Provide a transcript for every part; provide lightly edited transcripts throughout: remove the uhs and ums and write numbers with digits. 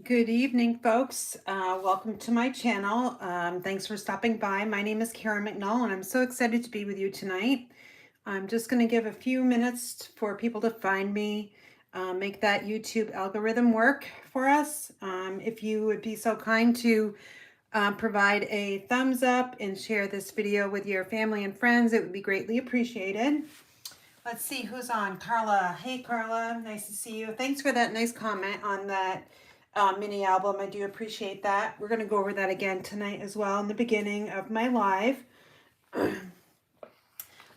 Good evening, folks. Welcome to my channel. Thanks for stopping by. My name is Sharon McNall, and I'm so excited to be with you tonight. I'm just going to give a few minutes for people to find me, make that YouTube algorithm work for us. If you would be so kind to provide a thumbs up and share this video with your family and friends, it would be greatly appreciated. Let's see who's on. Carla. Hey, Carla. Nice to see you. Thanks for that nice comment on that mini album. I do appreciate that. We're going to go over that again tonight as well in the beginning of my live. But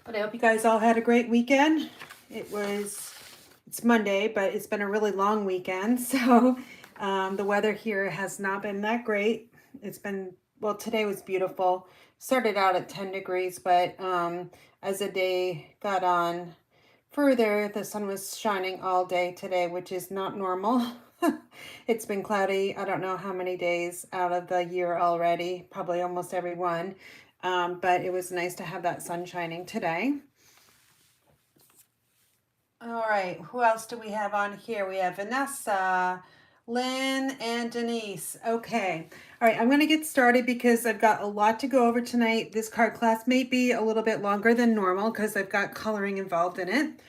I hope you guys all had a great weekend. It's Monday, but it's been a really long weekend. So the weather here has not been that great. It's been, well, today was beautiful. Started out at 10 degrees, but as the day got on further, the sun was shining all day today, which is not normal. It's been cloudy. I don't know how many days out of the year already, probably almost every one. But it was nice to have that sun shining today. All right, who else do we have on here? We have Vanessa, Lynn, and Denise. Okay, all right, I'm going to get started because I've got a lot to go over tonight. This card class may be a little bit longer than normal because I've got coloring involved in it.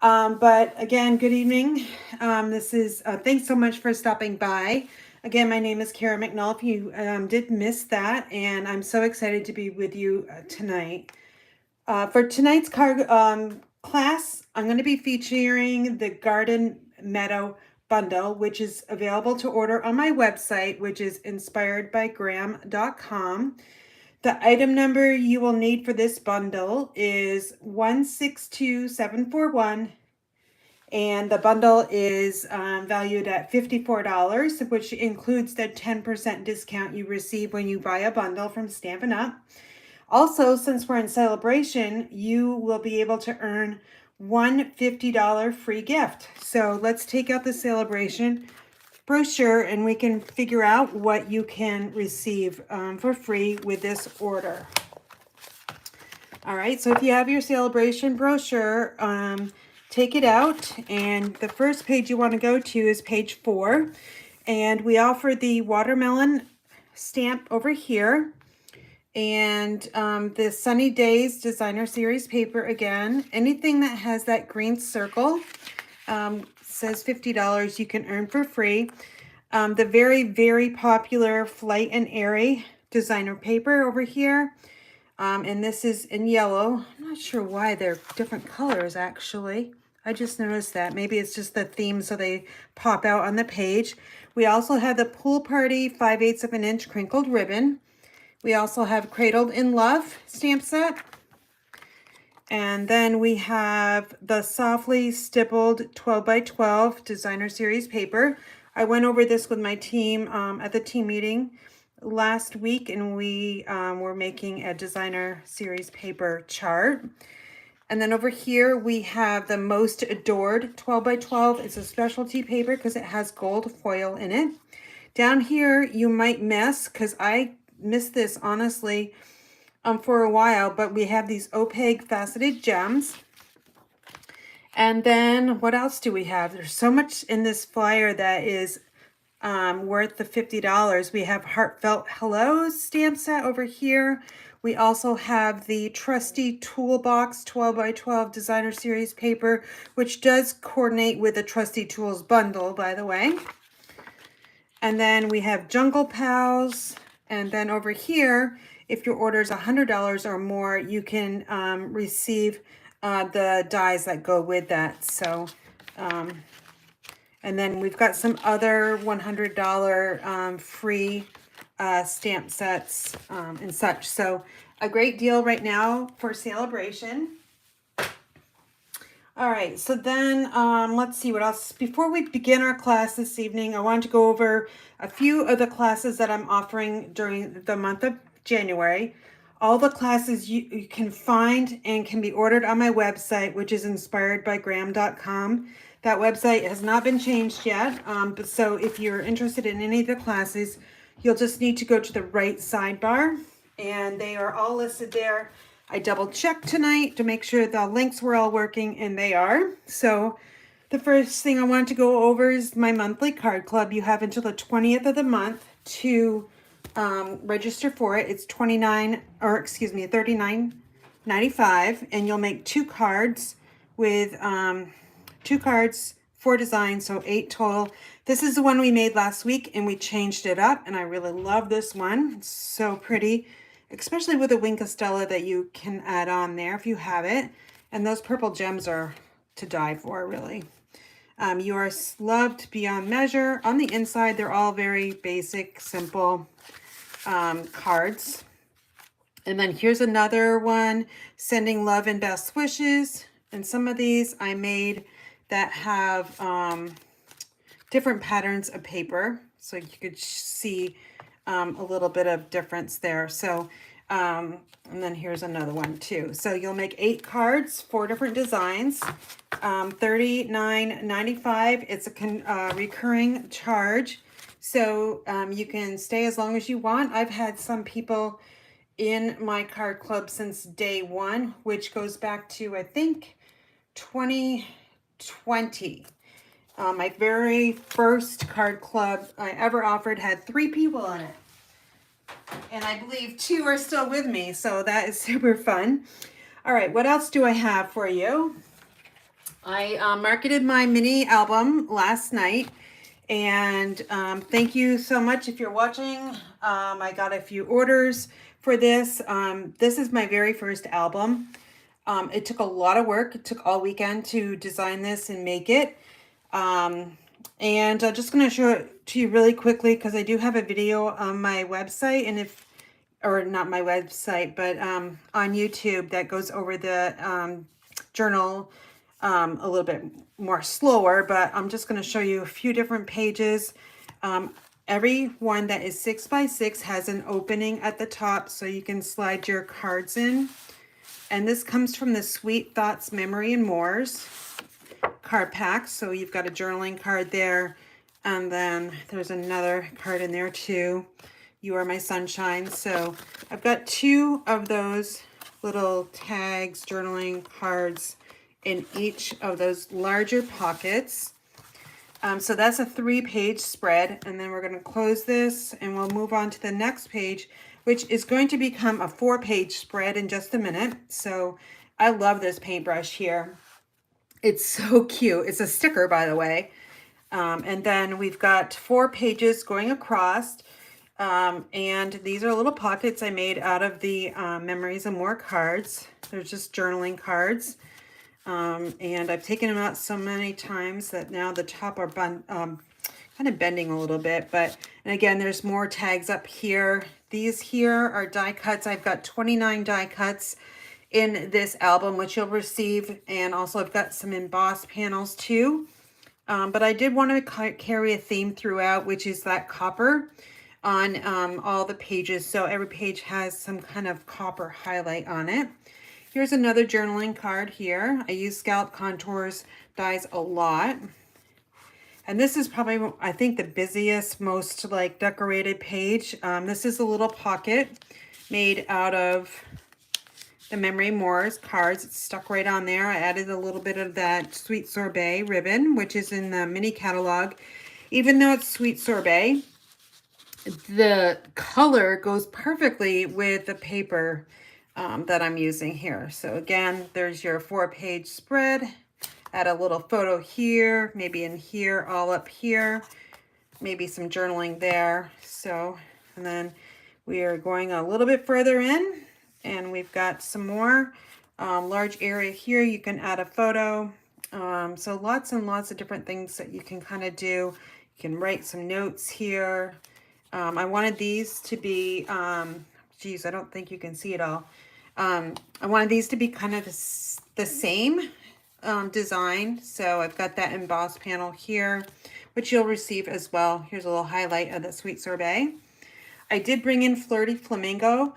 But again, good evening. Thanks so much for stopping by. Again, my name is Sharon McNall, if you did miss that, and I'm so excited to be with you tonight. For tonight's card class, I'm going to be featuring the Garden Meadow bundle, which is available to order on my website, which is inspiredbygram.com. The item number you will need for this bundle is 162741, and the bundle is valued at $54, which includes the 10% discount you receive when you buy a bundle from Stampin' Up. Also, since we're in celebration, you will be able to earn one $50 free gift. So let's take out the celebration brochure and we can figure out what you can receive for free with this order. All right, so if you have your celebration brochure, take it out, and the first page you want to go to is page 4, and we offer the watermelon stamp over here, and the Sunny Days Designer Series paper again. Anything that has that green circle says $50 you can earn for free. The very, very popular Flight and Airy designer paper over here. And this is in yellow. I'm not sure why they're different colors, actually. I just noticed that. Maybe it's just the theme, so they pop out on the page. We also have the Pool Party 5/8 of an inch crinkled ribbon. We also have Cradled in Love stamp set. And then we have the Softly Stippled 12x12 Designer Series paper. I went over this with my team at the team meeting last week, and we were making a Designer Series paper chart. And then over here we have the Most Adored 12x12. It's a specialty paper because it has gold foil in it. Down here you might miss, because I missed this honestly for a while, but we have these opaque faceted gems. And then what else do we have? There's so much in this flyer that is worth the $50. We have Heartfelt Hellos stamp set over here. We also have the trusty Toolbox 12x12 Designer Series paper, which does coordinate with the Trusty Tools bundle, by the way. And then we have Jungle Pals. And then over here, if your order is $100 or more, you can receive the dies that go with that. So, and then we've got some other $100 free stamp sets and such. So a great deal right now for celebration. All right, so then let's see what else. Before we begin our class this evening, I wanted to go over a few of the classes that I'm offering during the month of January. All the classes you can find and can be ordered on my website, which is inspiredbygram.com. That website has not been changed yet, but so if you're interested in any of the classes, you'll just need to go to the right sidebar, and they are all listed there. I double checked tonight to make sure the links were all working, and they are. So The first thing I want to go over is my monthly card club. You have until the 20th of the month to register for it. It's $39.95, and you'll make 2 cards with 2 cards, 4 designs, so 8 total. This is the one we made last week, and we changed it up, and I really love this one. It's so pretty, especially with a Wink of Stella that you can add on there if you have it. And those purple gems are to die for, really. You are loved beyond measure. On the inside, they're all very basic, simple cards. And then here's another one, sending love and best wishes. And some of these I made that have different patterns of paper. So you could see a little bit of difference there. So, and then here's another one too. So you'll make 8 cards, 4 different designs, $39.95. It's a recurring charge. So you can stay as long as you want. I've had some people in my card club since day 1, which goes back to, I think, 2020. My very first card club I ever offered had 3 people in it. And I believe 2 are still with me, so that is super fun. All right, what else do I have for you? I marketed my mini album last night, and thank you so much if you're watching. I got a few orders for this. This is my very first album. It took a lot of work. It took all weekend to design this and make it. And I'm just going to show it to you really quickly because I do have a video on my website, and or not my website, but on YouTube that goes over the journal a little bit more slower, but I'm just going to show you a few different pages. Every one that is 6 by 6 has an opening at the top so you can slide your cards in. And this comes from the Sweet Thoughts Memory and More's card pack. So you've got a journaling card there, and then there's another card in there too. You Are My Sunshine. So I've got 2 of those little tags, journaling cards in each of those larger pockets. So that's a 3-page spread, and then we're going to close this and we'll move on to the next page, which is going to become a 4-page spread in just a minute. So I love this paintbrush here. It's so cute. It's a sticker, by the way. And then we've got 4 pages going across. And these are little pockets I made out of the Memories and More cards. They're just journaling cards. And I've taken them out so many times that now the top are kind of bending a little bit. And again, there's more tags up here. These here are die cuts. I've got 29 die cuts in this album, which you'll receive. And also I've got some embossed panels too. But I did want to carry a theme throughout, which is that copper on all the pages. So every page has some kind of copper highlight on it. Here's another journaling card here. I use scallop contours dies a lot. And this is probably, I think, the busiest, most like decorated page. This is a little pocket made out of the Memory More's cards. It's stuck right on there. I added a little bit of that Sweet Sorbet ribbon, which is in the mini catalog. Even though it's Sweet Sorbet, the color goes perfectly with the paper that I'm using here. So again, there's your 4-page spread. Add a little photo here, maybe in here, all up here, maybe some journaling there. So, and then we are going a little bit further in, and we've got some more large area here. You can add a photo. So lots and lots of different things that you can kind of do. You can write some notes here. I wanted these to be, geez, I don't think you can see it all. I wanted these to be kind of the same design. So I've got that embossed panel here, which you'll receive as well. Here's a little highlight of the Sweet Sorbet. I did bring in Flirty Flamingo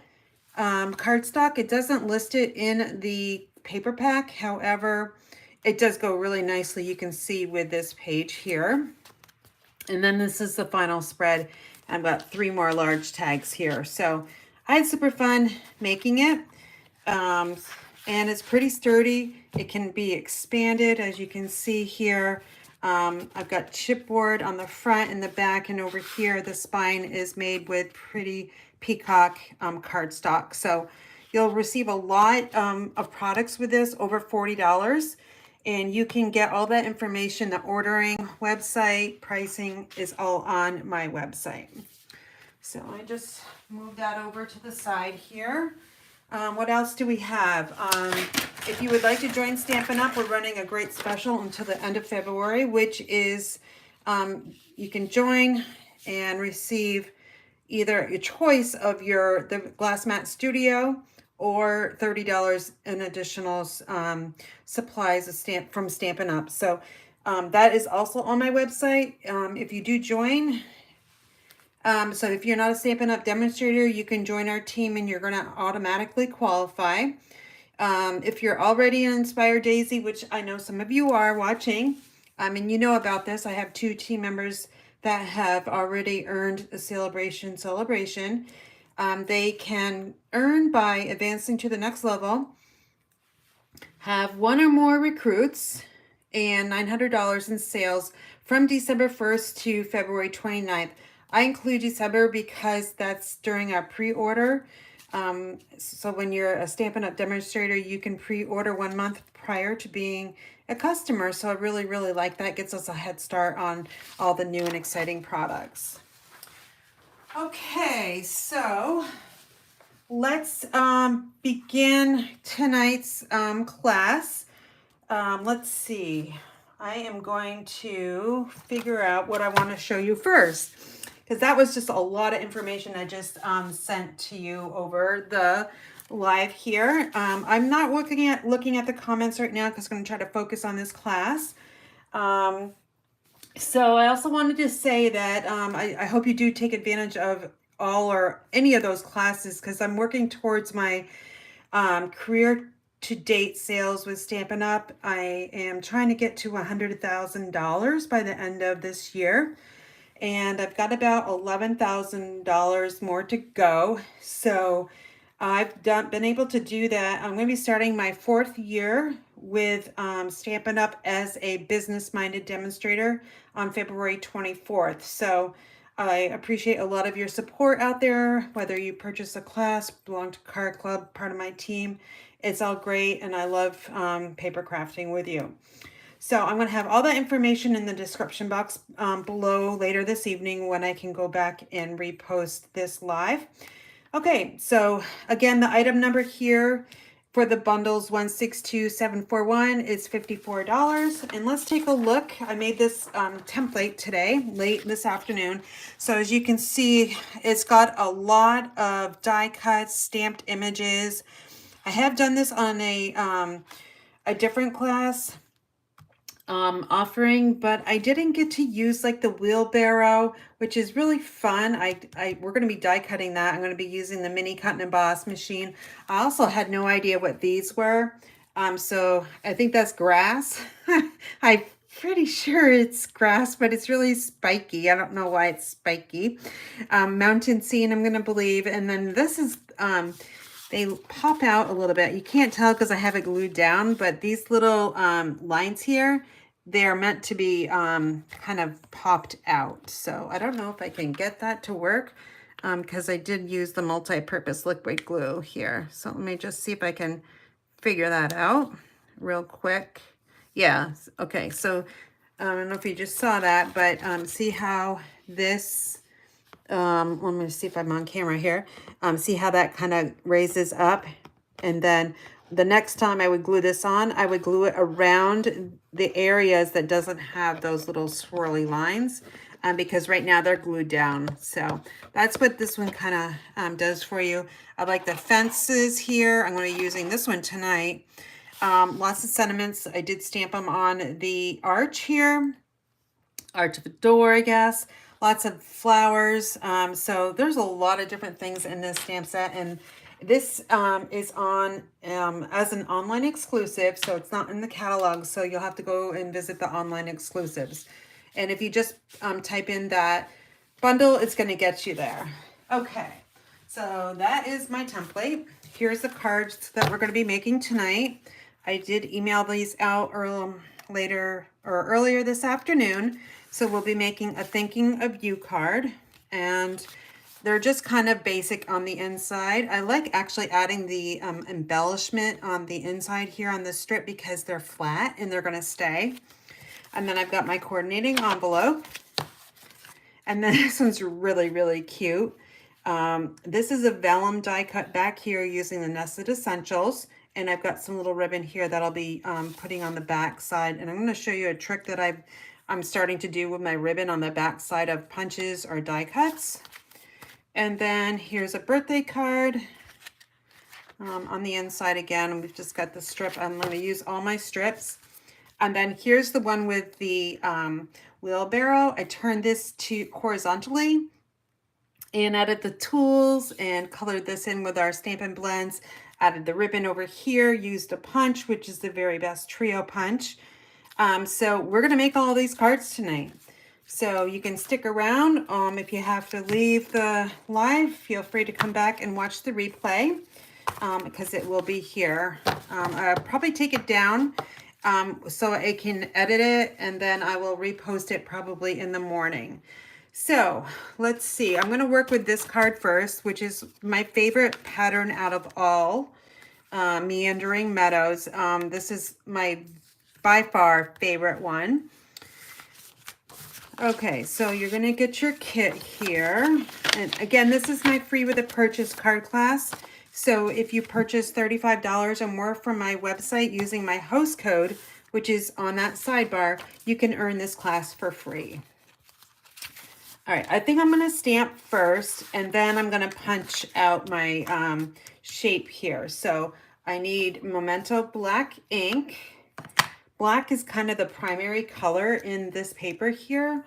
cardstock. It doesn't list it in the paper pack. However, it does go really nicely. You can see with this page here. And then this is the final spread. I've got 3 more large tags here. So I had super fun making it. and it's pretty sturdy. It can be expanded, as you can see here. I've got chipboard on the front and the back, and over here the spine is made with pretty peacock cardstock. So you'll receive a lot of products with this, over $40. And you can get all that information, the ordering, website, pricing is all on my website. So I just move that over to the side here. What else do we have? If you would like to join Stampin' Up, we're running a great special until the end of February, which is you can join and receive either a choice of the Glass Mat Studio or $30 in additional supplies from Stampin' Up. So that is also on my website. If you do join, so if you're not a Stampin' Up demonstrator, you can join our team and you're going to automatically qualify. If you're already an Inspired Daisy, which I know some of you are watching, and you know about this, I have 2 team members that have already earned a celebration. They can earn by advancing to the next level, have 1 or more recruits, and $900 in sales from December 1st to February 29th. I include December because that's during our pre-order. So when you're a Stampin' Up demonstrator, you can pre-order 1 month prior to being a customer. So I really, really like that. It gets us a head start on all the new and exciting products. Okay, so let's begin tonight's class. Let's see. I am going to figure out what I want to show you first, because that was just a lot of information I just sent to you over the live here. I'm not looking at the comments right now because I'm going to try to focus on this class. So I also wanted to say that I hope you do take advantage of all or any of those classes, because I'm working towards my career to date sales with Stampin' Up. I am trying to get to $100,000 by the end of this year. And I've got about $11,000 more to go. So I've been able to do that. I'm going to be starting my 4th year with Stampin' Up as a business-minded demonstrator on February 24th. So I appreciate a lot of your support out there, whether you purchase a class, belong to Card Club, part of my team. It's all great, and I love paper crafting with you. So I'm going to have all that information in the description box below later this evening when I can go back and repost this live. Okay, so again, the item number here for the bundles 162741 is $54. And let's take a look. I made this template today, late this afternoon. So as you can see, it's got a lot of die cuts, stamped images. I have done this on a different class offering, but I didn't get to use like the wheelbarrow, which is really fun. We're going to be die cutting that. I'm going to be using the mini cut and emboss machine. I also had no idea what these were. So I think that's grass. I'm pretty sure it's grass, but it's really spiky. I don't know why it's spiky. Mountain scene, I'm going to believe. And then this is, they pop out a little bit. You can't tell because I have it glued down, but these little lines here, they're meant to be kind of popped out. So I don't know if I can get that to work because I did use the multi-purpose liquid glue here. So let me just see if I can figure that out real quick. Yeah, okay. So I don't know if you just saw that, but see how this... let me see if I'm on camera here. See how that kind of raises up, and then the next time I would glue this on, I would glue it around the areas that doesn't have those little swirly lines, because right now they're glued down. So that's what this one kind of does for you. I like the fences here. I'm going to be using this one tonight. Lots of sentiments. I did stamp them on the arch here, arch of the door, I guess. Lots of flowers. So there's a lot of different things in this stamp set, and this is on as an online exclusive, so it's not in the catalog, so you'll have to go and visit the online exclusives. And if you just type in that bundle, it's going to get you there. Okay, so that is my template. here's the cards that we're going to be making tonight. I did email these out earlier this afternoon. So we'll be making a thinking of you card, and they're just kind of basic on the inside. I like actually adding the embellishment on the inside here on the strip because they're flat and they're going to stay. And then I've got my coordinating envelope. And then this one's really, really cute. This is a vellum die cut back here using the Nested Essentials. And I've got some little ribbon here that I'll be putting on the back side. And I'm going to show you a trick that I'm starting to do with my ribbon on the back side of punches or die cuts. And then here's a birthday card on the inside again. And we've just got the strip. I'm going to use all my strips. And then here's the one with the wheelbarrow. I turned this to horizontally and added the tools and colored this in with our Stampin' Blends. Added the ribbon over here, used a punch, which is the Very Best Trio punch. So we're going to make all these cards tonight. So you can stick around. If you have to leave the live, feel free to come back and watch the replay because it will be here. I'll probably take it down so I can edit it, and then I will repost it probably in the morning. So let's see. I'm going to work with this card first, which is my favorite pattern out of all, Meandering Meadows. This is my by far favorite one. Okay, so you're going to get your kit here. And again, this is my free with a purchase card class. So if you purchase $35 or more from my website using my host code, which is on that sidebar, you can earn this class for free. All right, I think I'm going to stamp first, and then I'm going to punch out my shape here. So I need Memento black ink. Black is kind of the primary color in this paper here.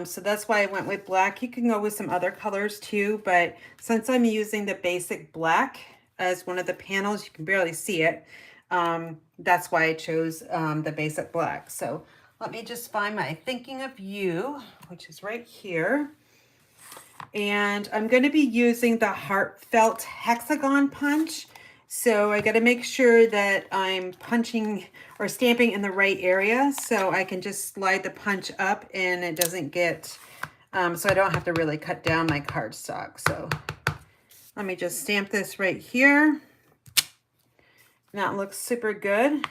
So that's why I went with black. You can go with some other colors too, but since I'm using the basic black as one of the panels, you can barely see it. That's why I chose the basic black. So let me just find my Thinking of You, which is right here. And I'm going to be using the Heartfelt Hexagon punch. So I got to make sure that I'm punching or stamping in the right area so I can just slide the punch up and it doesn't get, so I don't have to really cut down my cardstock. So let me just stamp this right here. That looks super good.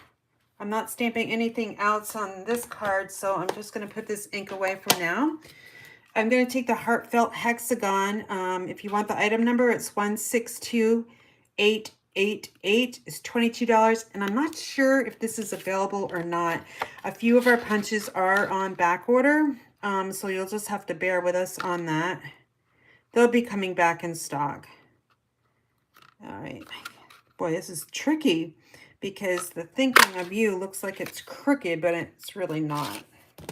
I'm not stamping anything else on this card, so I'm just going to put this ink away for now. I'm going to take the Heartfelt Hexagon. If you want the item number, it's 162888. It's $22, and I'm not sure if this is available or not. A few of our punches are on back order, so you'll just have to bear with us on that. They'll be coming back in stock. All right. Boy, this is tricky because the Thinking of You looks like it's crooked, but it's really not.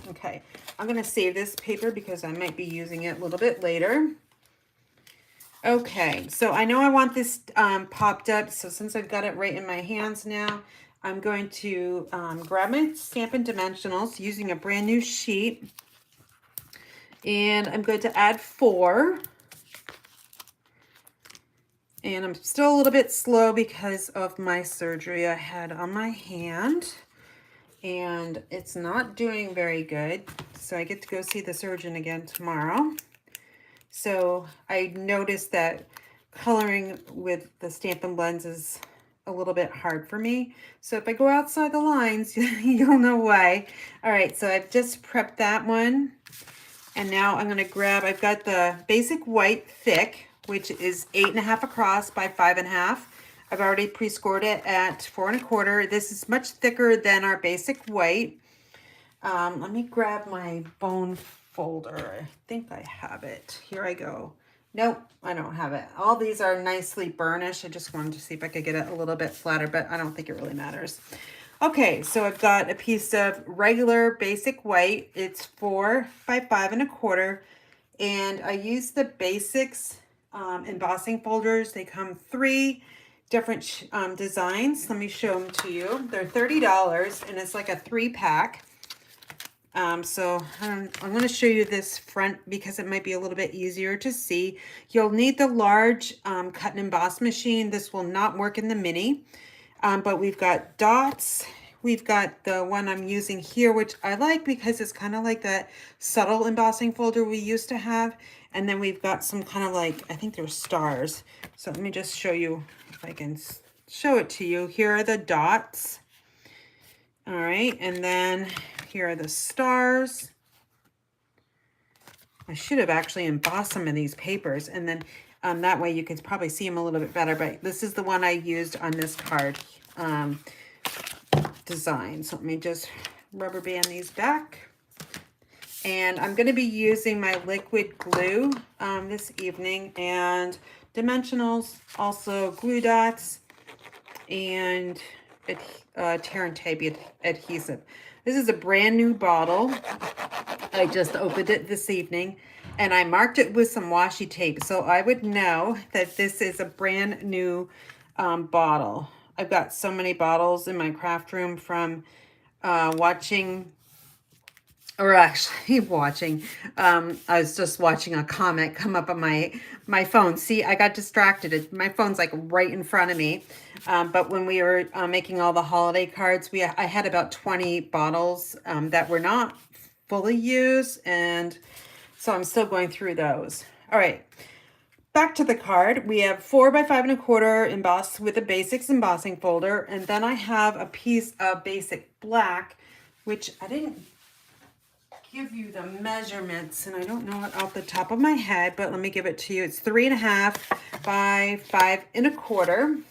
Okay, I'm going to save this paper because I might be using it a little bit later. Okay, so I know I want this popped up, so since I've got it right in my hands now, I'm going to grab my Stampin' Dimensionals using a brand new sheet, and I'm going to add 4. And I'm still a little bit slow because of my surgery I had on my hand. And it's not doing very good. So I get to go see the surgeon again tomorrow. So I noticed that coloring with the Stampin' Blends is a little bit hard for me. So if I go outside the lines, you'll know why. All right, so I've just prepped that one. And now I'm going to grab, I've got the basic white thick, which is 8.5 across by 5.5. I've already pre-scored it at 4 1/4. This is much thicker than our basic white. Let me grab my bone folder. I think I have it. Here I go. Nope, I don't have it. All these are nicely burnished. I just wanted to see if I could get it a little bit flatter, but I don't think it really matters. Okay, so I've got a piece of regular basic white. It's 4 by 5 1/4. And I use the basics embossing folders. They come 3 different designs. Let me show them to you. They're $30 and it's like a 3-pack. So I'm going to show you this front because it might be a little bit easier to see. You'll need the large cut and emboss machine. This will not work in the mini, but we've got dots. We've got the one I'm using here, which I like because it's kind of like that subtle embossing folder we used to have. And then we've got some kind of like, I think they're stars. So let me just show you if I can show it to you. Here are the dots. All right, and then here are the stars. I should have actually embossed some of these papers, and then that way you could probably see them a little bit better, but this is the one I used on this card design. So let me just rubber band these back. And I'm going to be using my liquid glue this evening, and dimensionals, also glue dots, and tear and tape adhesive. This is a brand new bottle. I just opened it this evening, and I marked it with some washi tape so I would know that this is a brand new bottle. I've got so many bottles in my craft room from watching, or actually watching, I was just watching a comment come up on my phone. See, I got distracted. My phone's like right in front of me. But when we were making all the holiday cards, I had about 20 bottles that were not fully used, and so I'm still going through those. All right, back to the card. We have 4 by 5 1/4 embossed with a basics embossing folder, and then I have a piece of basic black, which I didn't give you the measurements, and I don't know it off the top of my head, but let me give it to you. It's 3.5 by 5 1/4.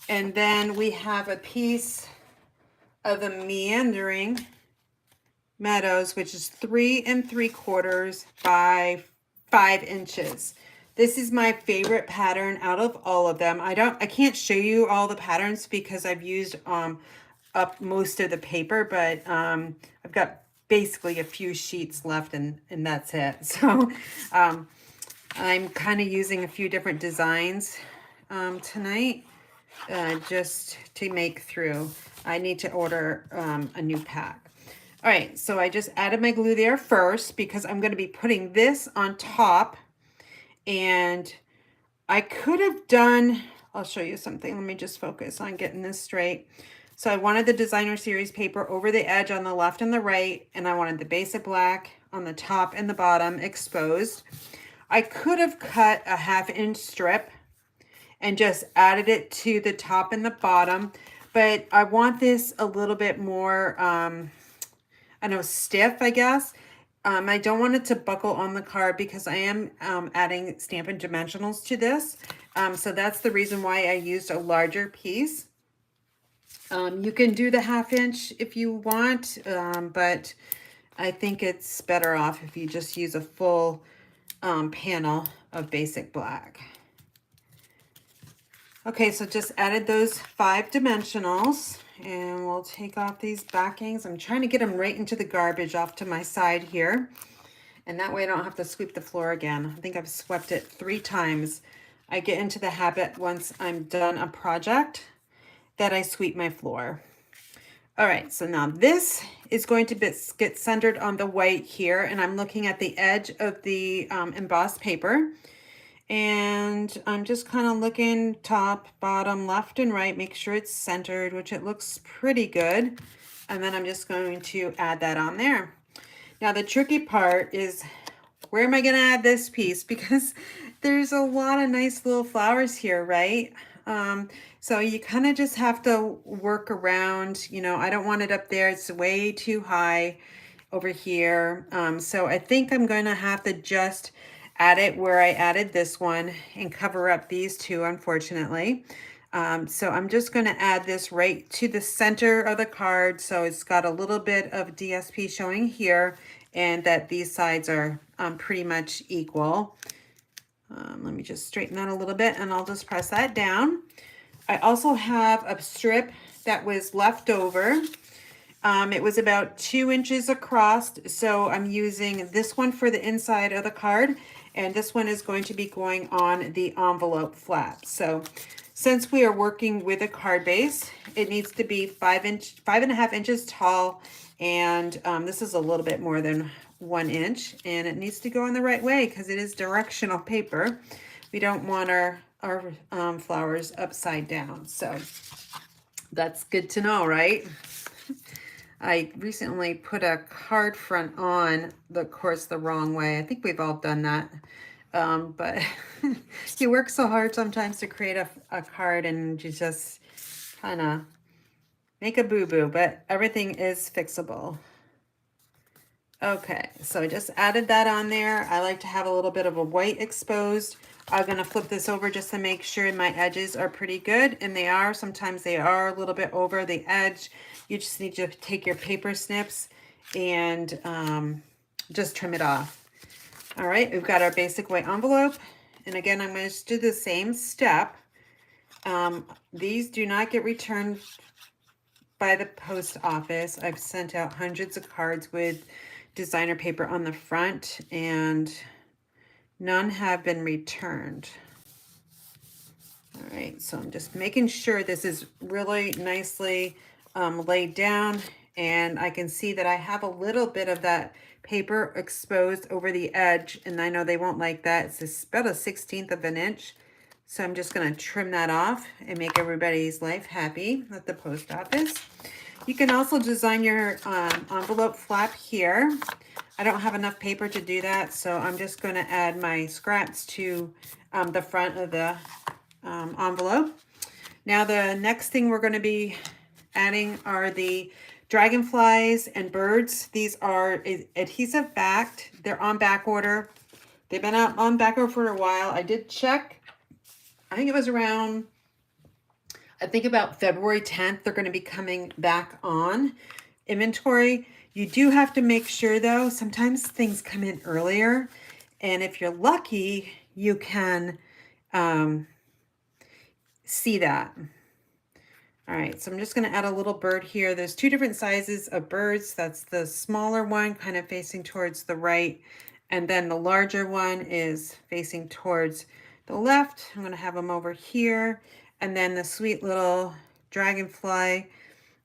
And then we have a piece of the meandering Meadows, which is 3 3/4 by 5 inches. This is my favorite pattern out of all of them. I can't show you all the patterns because I've used up most of the paper, but I've got basically a few sheets left, and that's it. So I'm kind of using a few different designs tonight just to make through. I need to order a new pack. All right, so I just added my glue there first because I'm going to be putting this on top, and I could have done, I'll show you something. Let me just focus on getting this straight. So I wanted the designer series paper over the edge on the left and the right, and I wanted the basic black on the top and the bottom exposed. I could have cut a 1/2 inch strip and just added it to the top and the bottom, but I want this a little bit more, I know, stiff, I guess. I don't want it to buckle on the card because I am adding Stampin' dimensionals to this. So that's the reason why I used a larger piece. You can do the 1/2 inch if you want, but I think it's better off if you just use a full panel of basic black. Okay, so just added those 5 dimensionals, and we'll take off these backings. I'm trying to get them right into the garbage off to my side here, and that way I don't have to sweep the floor again. I think I've swept it 3 times. I get into the habit once I'm done a project that I sweep my floor. All right, so now this is going to get centered on the white here, and I'm looking at the edge of the embossed paper. And I'm just kind of looking top, bottom, left, and right, make sure it's centered, which it looks pretty good. And then I'm just going to add that on there. Now the tricky part is, where am I going to add this piece? Because there's a lot of nice little flowers here, right? So you kind of just have to work around, you know, I don't want it up there. It's way too high over here. So I think I'm going to have to just add it where I added this one and cover up these two, unfortunately. So I'm just going to add this right to the center of the card, so it's got a little bit of DSP showing here, and that these sides are pretty much equal. Let me just straighten that a little bit, and I'll just press that down. I also have a strip that was left over. It was about 2 inches across, so I'm using this one for the inside of the card, and this one is going to be going on the envelope flap. So since we are working with a card base, it needs to be 5.5 inches tall And this is a little bit more than 1 inch, and it needs to go in the right way because it is directional paper. We don't want our flowers upside down. So that's good to know, right? I recently put a card front on the course the wrong way. I think we've all done that. But you work so hard sometimes to create a card and you just kind of make a boo-boo, but everything is fixable. Okay, so I just added that on there. I like to have a little bit of a white exposed. I'm gonna flip this over just to make sure my edges are pretty good, and they are. Sometimes they are a little bit over the edge. You just need to take your paper snips and just trim it off. All right, we've got our basic white envelope. And again, I'm gonna just do the same step. These do not get returned by the post office. I've sent out hundreds of cards with designer paper on the front, and none have been returned. All right, so I'm just making sure this is really nicely laid down, and I can see that I have a little bit of that paper exposed over the edge, and I know they won't like that. It's about a 1/16 of an inch. So I'm just gonna trim that off and make everybody's life happy at the post office. You can also design your envelope flap here. I don't have enough paper to do that, so I'm just gonna add my scraps to the front of the envelope. Now the next thing we're gonna be adding are the dragonflies and birds. These are adhesive backed. They're on back order. They've been out on back order for a while. I did check. I think it was around, I think about February 10th, they're going to be coming back on inventory. You do have to make sure though, sometimes things come in earlier, and if you're lucky, you can see that. All right, so I'm just going to add a little bird here. There's 2 different sizes of birds. That's the smaller one kind of facing towards the right, and then the larger one is facing towards the left. I'm going to have them over here, and then the sweet little dragonfly,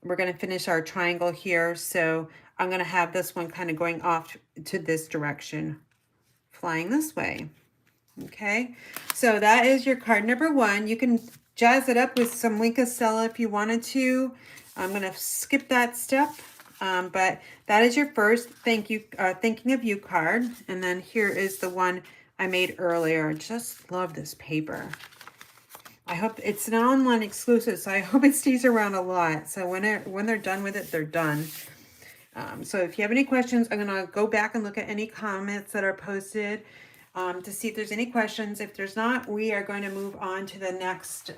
we're going to finish our triangle here, so I'm going to have this one kind of going off to this direction, flying this way. Okay, so that is your card number 1. You can jazz it up with some Linka Stella if you wanted to. I'm going to skip that step, but that is your first thinking of you card. And then here is the one I made earlier. Just love this paper. I hope it's an online exclusive, so I hope it stays around a lot. So when they're done with it, they're done. So if you have any questions, I'm going to go back and look at any comments that are posted to see if there's any questions. If there's not, we are going to move on to the next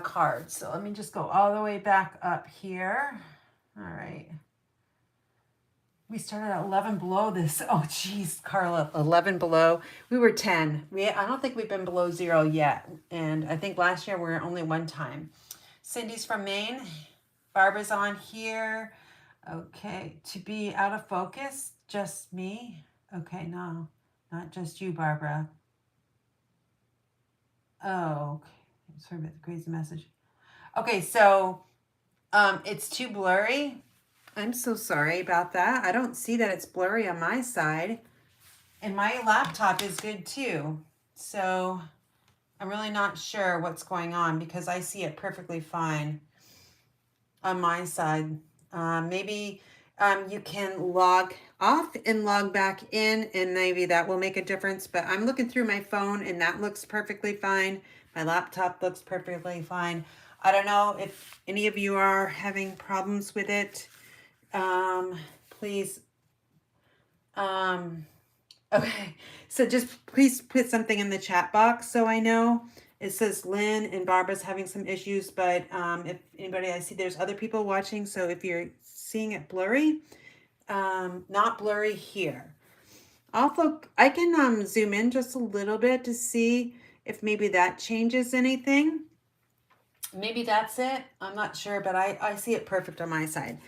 card. So let me just go all the way back up here. All right. We started at 11 below this. Oh, geez, Carla, 11 below. We were 10. I don't think we've been below 0 yet. And I think last year we were only 1 time. Cindy's from Maine. Barbara's on here. Okay, to be out of focus, just me. Okay, no, not just you, Barbara. Oh, okay. Sorry about the crazy message. Okay, so it's too blurry. I'm so sorry about that. I don't see that it's blurry on my side. And my laptop is good too. So I'm really not sure what's going on because I see it perfectly fine on my side. Maybe you can log off and log back in, and maybe that will make a difference. But I'm looking through my phone and that looks perfectly fine. My laptop looks perfectly fine. I don't know if any of you are having problems with it. Please, okay, so just please put something in the chat box so I know. It says Lynn and Barbara's having some issues, but if anybody, I see there's other people watching, so if you're seeing it blurry, not blurry here. Also, I can zoom in just a little bit to see if maybe that changes anything. Maybe that's it. I'm not sure, but I see it perfect on my side.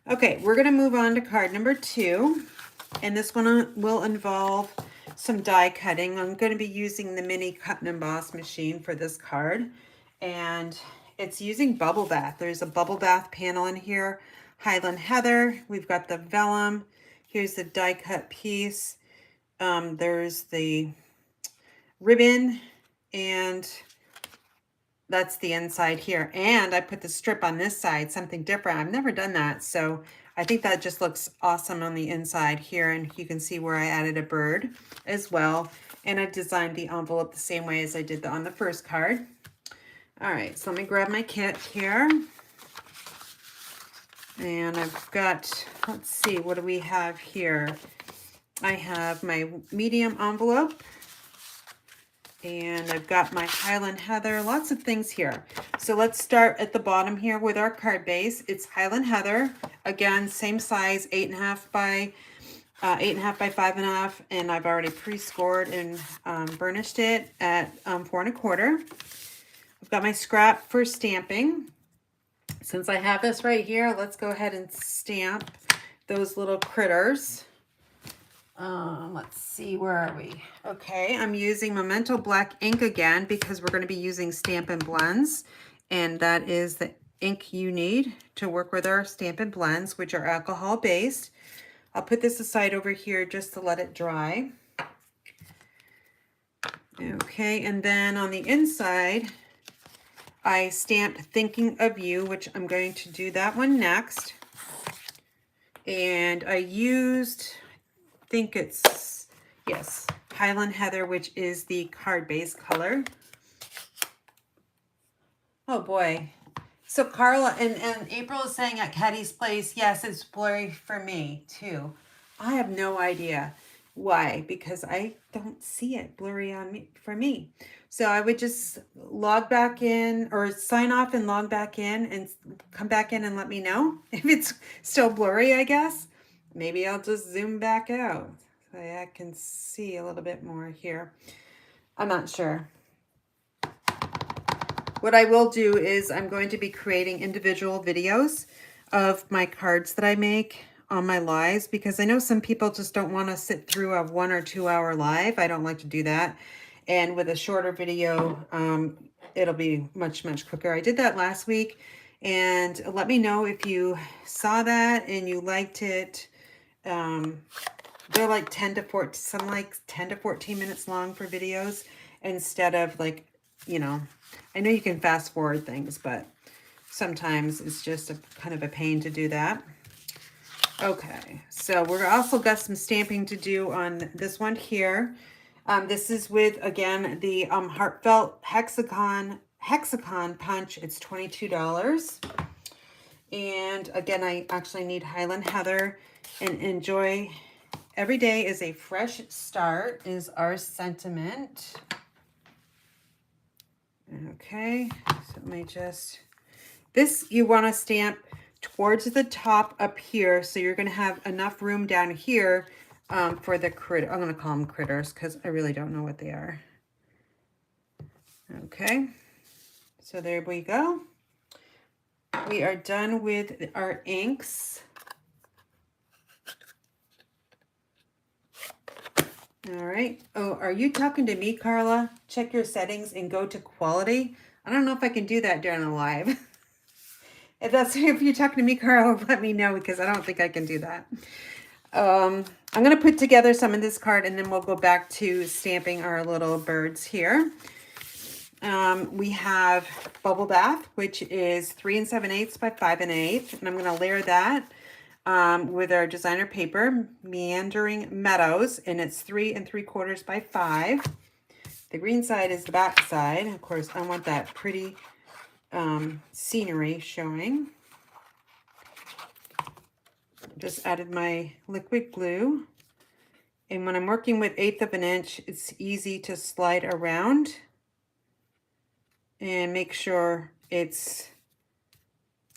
Okay, we're going to move on to card number 2, and this one will involve some die cutting. I'm going to be using the mini cut and emboss machine for this card, and it's using bubble bath. There's a bubble bath panel in here. Highland Heather. We've got the vellum. Here's the die cut piece. There's the ribbon, and that's the inside here. And I put the strip on this side, something different. I've never done that, so I think that just looks awesome on the inside here. And you can see where I added a bird as well. And I designed the envelope the same way as I did on the first card. All right, so let me grab my kit here. And I've got, let's see, what do we have here? I have my medium envelope. And I've got my Highland Heather, lots of things here. So let's start at the bottom here with our card base. It's Highland Heather, again, same size, 8.5 by 8.5 by 5.5, and I've already pre-scored and burnished it at 4.25. I've got my scrap for stamping. Since I have this right here, let's go ahead and stamp those little critters. Let's see, where are we? Okay, I'm using Memento Black ink again because we're going to be using Stampin' Blends, and that is the ink you need to work with our Stampin' Blends, which are alcohol based. I'll put this aside over here just to let it dry. Okay, and then on the inside, I stamped Thinking of You, which I'm going to do that one next. And I used, I think it's, yes, Highland Heather, which is the card base color. Oh boy. So Carla and April is saying at Caddy's Place, yes, it's blurry for me too. I have no idea why, because I don't see it blurry on me for me. So I would just log back in or sign off and log back in and come back in and let me know if it's still blurry, I guess. Maybe I'll just zoom back out so I can see a little bit more here. I'm not sure. What I will do is I'm going to be creating individual videos of my cards that I make on my lives, because I know some people just don't want to sit through a 1 or 2 hour live. I don't like to do that. And with a shorter video, it'll be much, much quicker. I did that last week, and let me know if you saw that and you liked it. They're like 10 to 14, some like 10 to 14 minutes long for videos instead of like, you know, I know you can fast forward things, but sometimes it's just a kind of a pain to do that. Okay, so we're also got some stamping to do on this one here. This is with, again, the Heartfelt Hexagon Punch. It's $22. And again, I actually need Highland Heather. And enjoy, every day is a fresh start is our sentiment. Okay, so let me just, this you want to stamp towards the top up here, so you're going to have enough room down here for the critter. I'm going to call them critters because I really don't know what they are. Okay, so there we go. We are done with our inks. All right. Oh, are you talking to me, Carla? Check your settings and go to quality. I don't know if I can do that during a live. If you're talking to me, Carla, let me know, because I don't think I can do that. I'm going to put together some of this card, and then we'll go back to stamping our little birds here. We have Bubble Bath, which is 3 7/8 by 5 1/8, and I'm going to layer that with our designer paper, Meandering Meadows, and it's 3 3/4 by 5. The green side is the back side. Of course, I want that pretty scenery showing. Just added my liquid glue, and when I'm working with 1/8 of an inch, it's easy to slide around and make sure it's,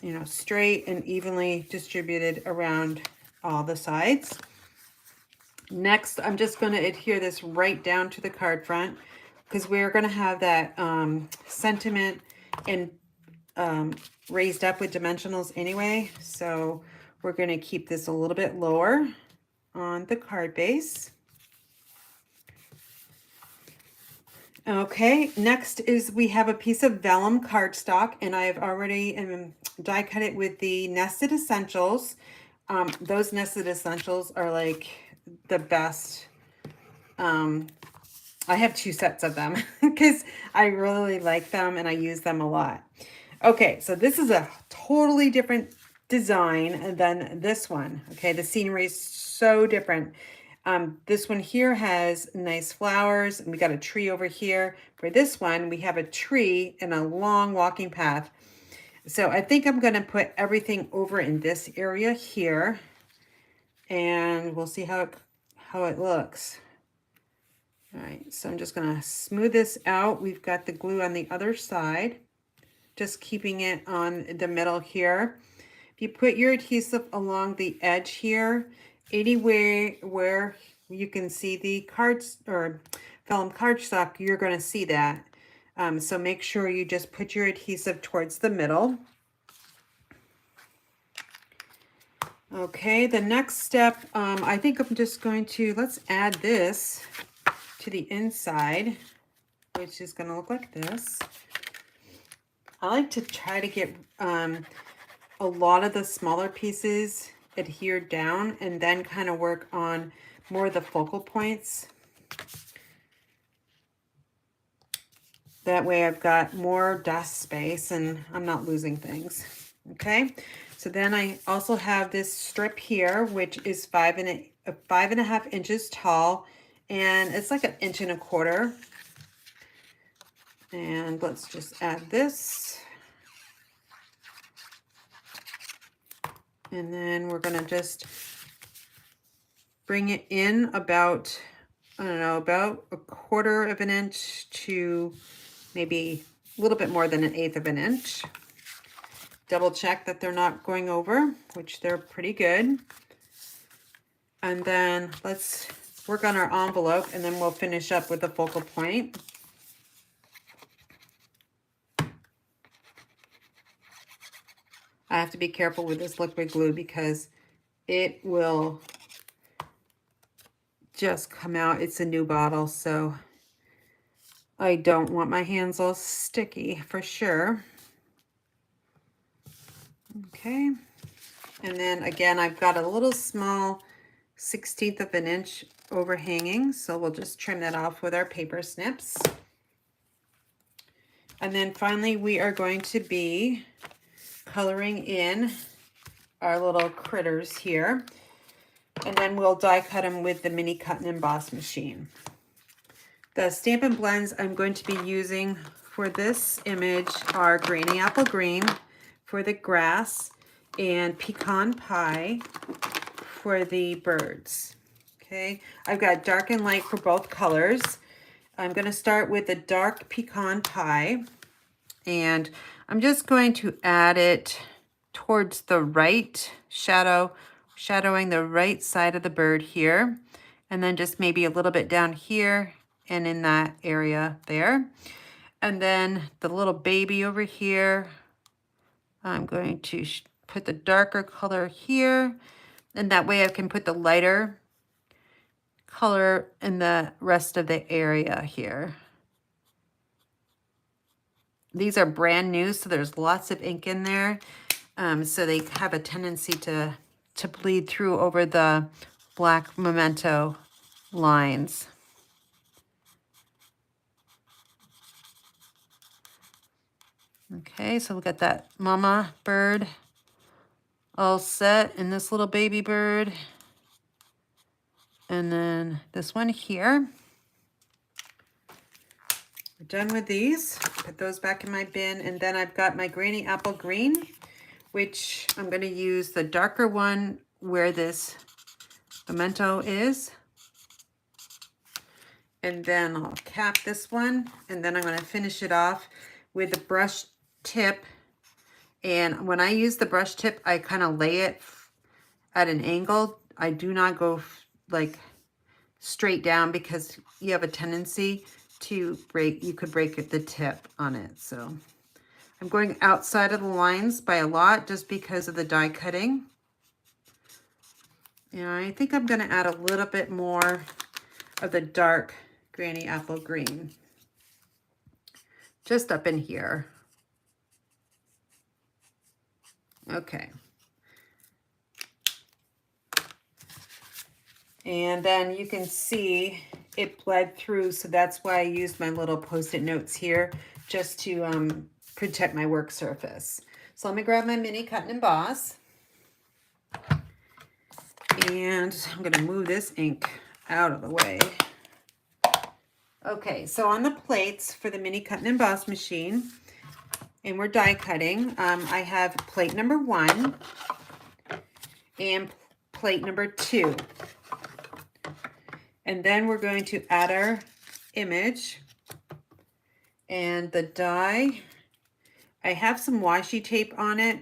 you know, straight and evenly distributed around all the sides. Next, I'm just going to adhere this right down to the card front, because we're going to have that sentiment and raised up with dimensionals anyway. So we're going to keep this a little bit lower on the card base. Okay, next is we have a piece of vellum cardstock, and I've already die cut it with the Nested Essentials. Those Nested Essentials are like the best. I have 2 sets of them because I really like them and I use them a lot. Okay, so this is a totally different design than this one. Okay, the scenery is so different. This one here has nice flowers, and we got a tree over here. For this one, we have a tree and a long walking path. So I think I'm going to put everything over in this area here, and we'll see how it looks. All right, so I'm just going to smooth this out. We've got the glue on the other side, just keeping it on the middle here. If you put your adhesive along the edge here, anywhere where you can see the cards or vellum cardstock, you're going to see that. So make sure you just put your adhesive towards the middle. Okay, the next step, I think I'm just going to, let's add this to the inside, which is going to look like this. I like to try to get a lot of the smaller pieces adhered down and then kind of work on more of the focal points. That way I've got more desk space and I'm not losing things. Okay, so then I also have this strip here, which is 5.5 inches tall, and it's like 1.25 inches. And let's just add this. And then we're going to just bring it in about, I don't know, about 1/4 inch to maybe a little bit more than 1/8 inch. Double check that they're not going over, which they're pretty good. And then let's work on our envelope, and then we'll finish up with the focal point. I have to be careful with this liquid glue because it will just come out. It's a new bottle, so I don't want my hands all sticky for sure. Okay, and then again, I've got a little small 1/16 inch overhanging, so we'll just trim that off with our paper snips. And then finally, we are going to be coloring in our little critters here, and then we'll die cut them with the mini cut and emboss machine. The Stampin' blends I'm going to be using for this image are Granny Apple Green for the grass and Pecan Pie for the birds. Okay, I've got dark and light for both colors. I'm going to start with the dark Pecan Pie, and I'm just going to add it towards the right shadowing the right side of the bird here, and then just maybe a little bit down here and in that area there. And then the little baby over here, I'm going to put the darker color here, and that way I can put the lighter color in the rest of the area here. These are brand new, so there's lots of ink in there, so they have a tendency to bleed through over the black memento lines. Okay, so we've got that mama bird all set, and this little baby bird, and then this one here. We're done with these. Put those back in my bin, and then I've got my Granny Apple Green, which I'm going to use the darker one where this memento is. And then I'll cap this one, and then I'm going to finish it off with the brush tip. And when I use the brush tip, I kind of lay it at an angle. I do not go like straight down because you have a tendency to break, you could break the tip on it. So I'm going outside of the lines by a lot just because of the die cutting. And I think I'm going to add a little bit more of the dark Granny Apple Green. just up in here. Okay. And then you can see it bled through, so that's why I used my little Post-it notes here, just to protect my work surface. So let me grab my mini cut and emboss. And I'm gonna move this ink out of the way. Okay, so on the plates for the mini cut and emboss machine, and we're die cutting, I have plate number 1 and plate number 2. And then we're going to add our image and the die. I have some washi tape on it.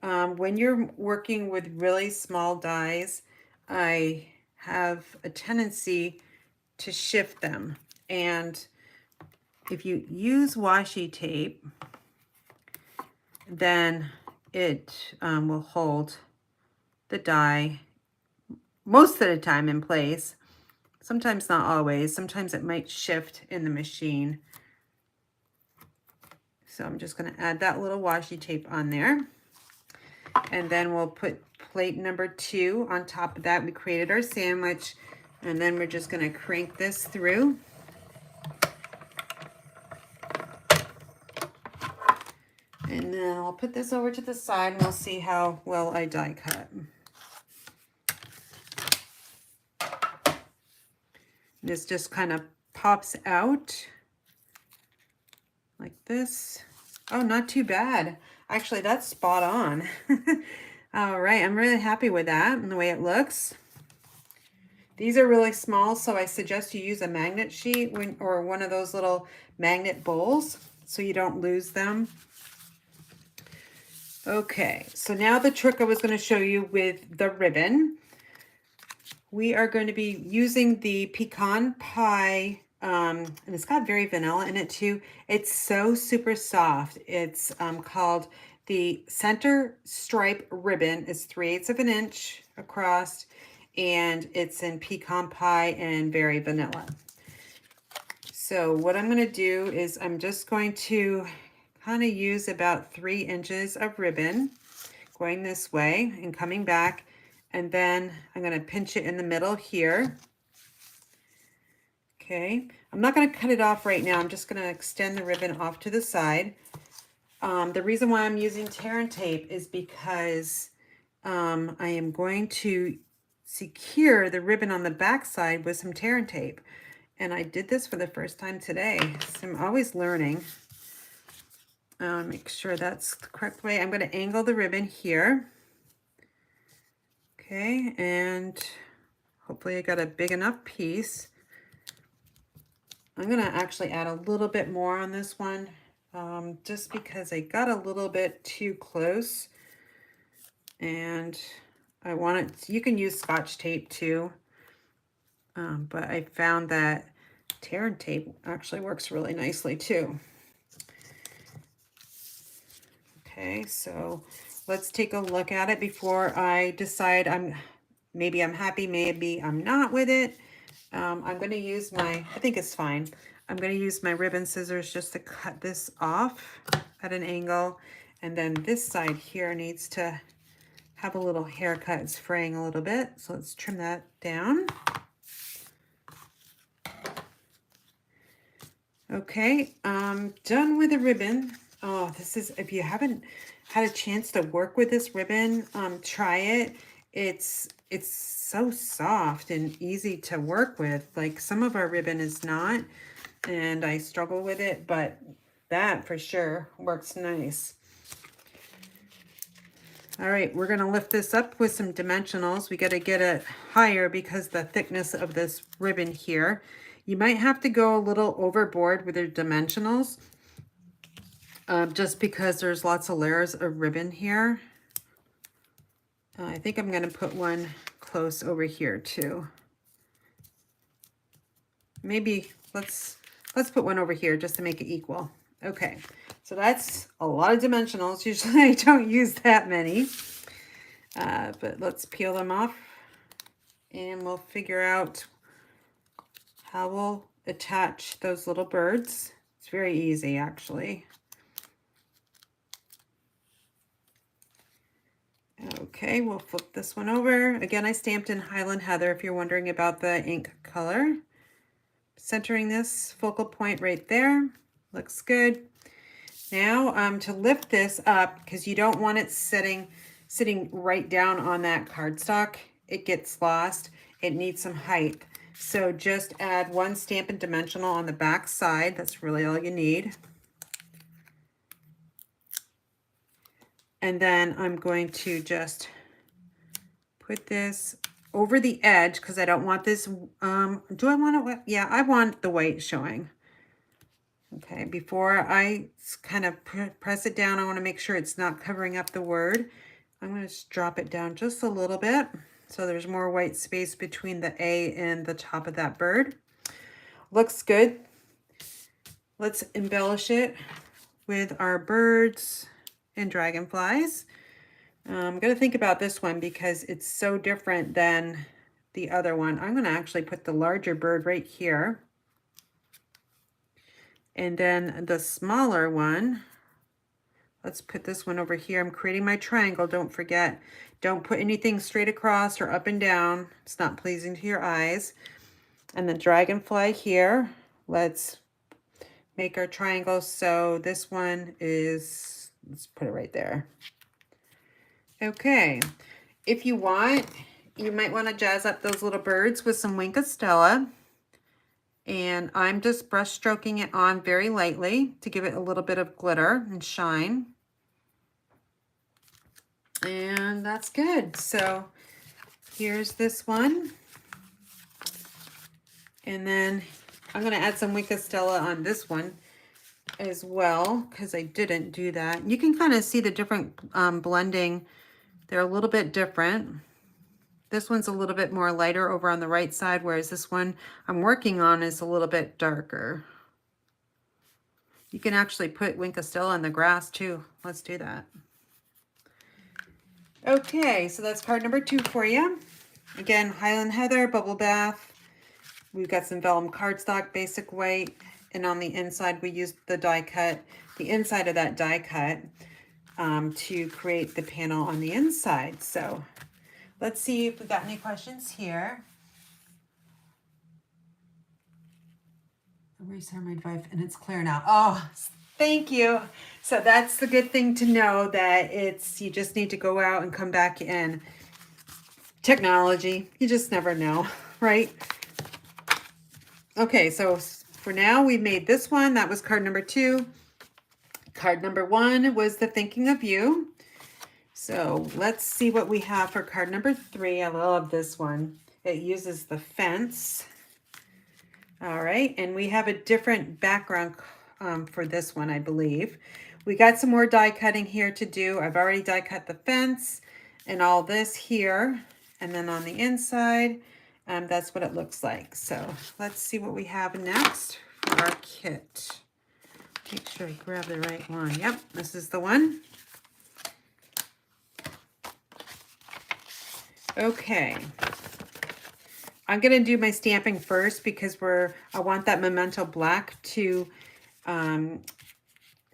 When you're working with really small dies, I have a tendency to shift them. And if you use washi tape, then it will hold the die most of the time in place. Sometimes not always. Sometimes it might shift in the machine. So I'm just going to add that little washi tape on there. And then we'll put plate number 2 on top of that. We created our sandwich. And then we're just going to crank this through. And then I'll put this over to the side and we'll see how well I die cut. This just kind of pops out like this. Oh, not too bad. Actually, that's spot on. All right, I'm really happy with that and the way it looks. These are really small, so I suggest you use a magnet sheet or one of those little magnet bowls so you don't lose them. Okay, so now the trick I was going to show you with the ribbon. We are going to be using the pecan pie, and it's got very vanilla in it too. It's so super soft. It's called the Center Stripe Ribbon. It's 3/8 of an inch across, and it's in pecan pie and very vanilla. So what I'm going to do is I'm just going to kind of use about 3 inches of ribbon going this way and coming back. And then I'm going to pinch it in the middle here. Okay, I'm not going to cut it off right now. I'm just going to extend the ribbon off to the side. The reason why I'm using tear and tape is because I am going to secure the ribbon on the back side with some tear and tape. And I did this for the first time today, so I'm always learning. Make sure that's the correct way. I'm going to angle the ribbon here. Okay, and hopefully I got a big enough piece. I'm going to actually add a little bit more on this one, just because I got a little bit too close. And I want it, you can use Scotch tape too, but I found that tear and tape actually works really nicely too. Okay, so let's take a look at it before I decide maybe I'm happy, maybe I'm not with it. I'm going to use I think it's fine. I'm going to use my ribbon scissors just to cut this off at an angle. And then this side here needs to have a little haircut. It's fraying a little bit. So let's trim that down. Okay, done with the ribbon. Oh, this is, if you haven't had a chance to work with this ribbon, try it. It's so soft and easy to work with. Like some of our ribbon is not, and I struggle with it, but that for sure works nice. All right, we're going to lift this up with some dimensionals. We got to get it higher because the thickness of this ribbon here. You might have to go a little overboard with your dimensionals, just because there's lots of layers of ribbon here. I think I'm going to put one close over here too. Maybe let's put one over here just to make it equal. Okay, so that's a lot of dimensionals. Usually I don't use that many, but let's peel them off and we'll figure out how we'll attach those little birds. It's very easy, actually. Okay, we'll flip this one over. Again, I stamped in Highland Heather if you're wondering about the ink color. Centering this focal point right there. Looks good. Now, to lift this up, because you don't want it sitting right down on that cardstock, it gets lost. It needs some height. So just add one Stampin' Dimensional on the back side. That's really all you need. And then I'm going to just put this over the edge because I don't want this, do I want it? Yeah, I want the white showing. Okay, before I kind of press it down, I want to make sure it's not covering up the word. I'm going to just drop it down just a little bit so there's more white space between the A and the top of that bird. Looks good. Let's embellish it with our birds and dragonflies. I'm going to think about this one because it's so different than the other one. I'm going to actually put the larger bird right here. And then the smaller one, let's put this one over here. I'm creating my triangle. Don't forget, don't put anything straight across or up and down. It's not pleasing to your eyes. And the dragonfly here, let's make our triangle. So this one is, let's put it right there. Okay, if you want, you might want to jazz up those little birds with some Wink of Stella. And I'm just brush stroking it on very lightly to give it a little bit of glitter and shine. And that's good. So here's this one. And then I'm going to add some Wink of Stella on this one as well because I didn't do that. You can kind of see the different blending. They're a little bit different. This one's a little bit more lighter over on the right side, whereas this one I'm working on is a little bit darker. You can actually put Wink of Stella in the grass too. Let's do that. Okay, so that's card number 2 for you. Again, Highland Heather, Bubble Bath. We've got some vellum cardstock, basic white, and on the inside we used the die cut, the inside of that die cut to create the panel on the inside. So let's see if we've got any questions here. Erase my drive and it's clear now. Oh, thank you. So that's the good thing to know, that it's, you just need to go out and come back in. Technology, you just never know, right? Okay, so for now we made this one. That was card number 2. Card number 1 was the Thinking of You. So let's see what we have for card number 3. I love this one. It uses the fence. All right, and we have a different background for this one, I believe. We got some more die cutting here to do. I've already die cut the fence and all this here. And then on the inside, that's what it looks like. So let's see what we have next for our kit. Make sure I grab the right one. Yep, this is the one. Okay. I'm going to do my stamping first because I want that Memento Black to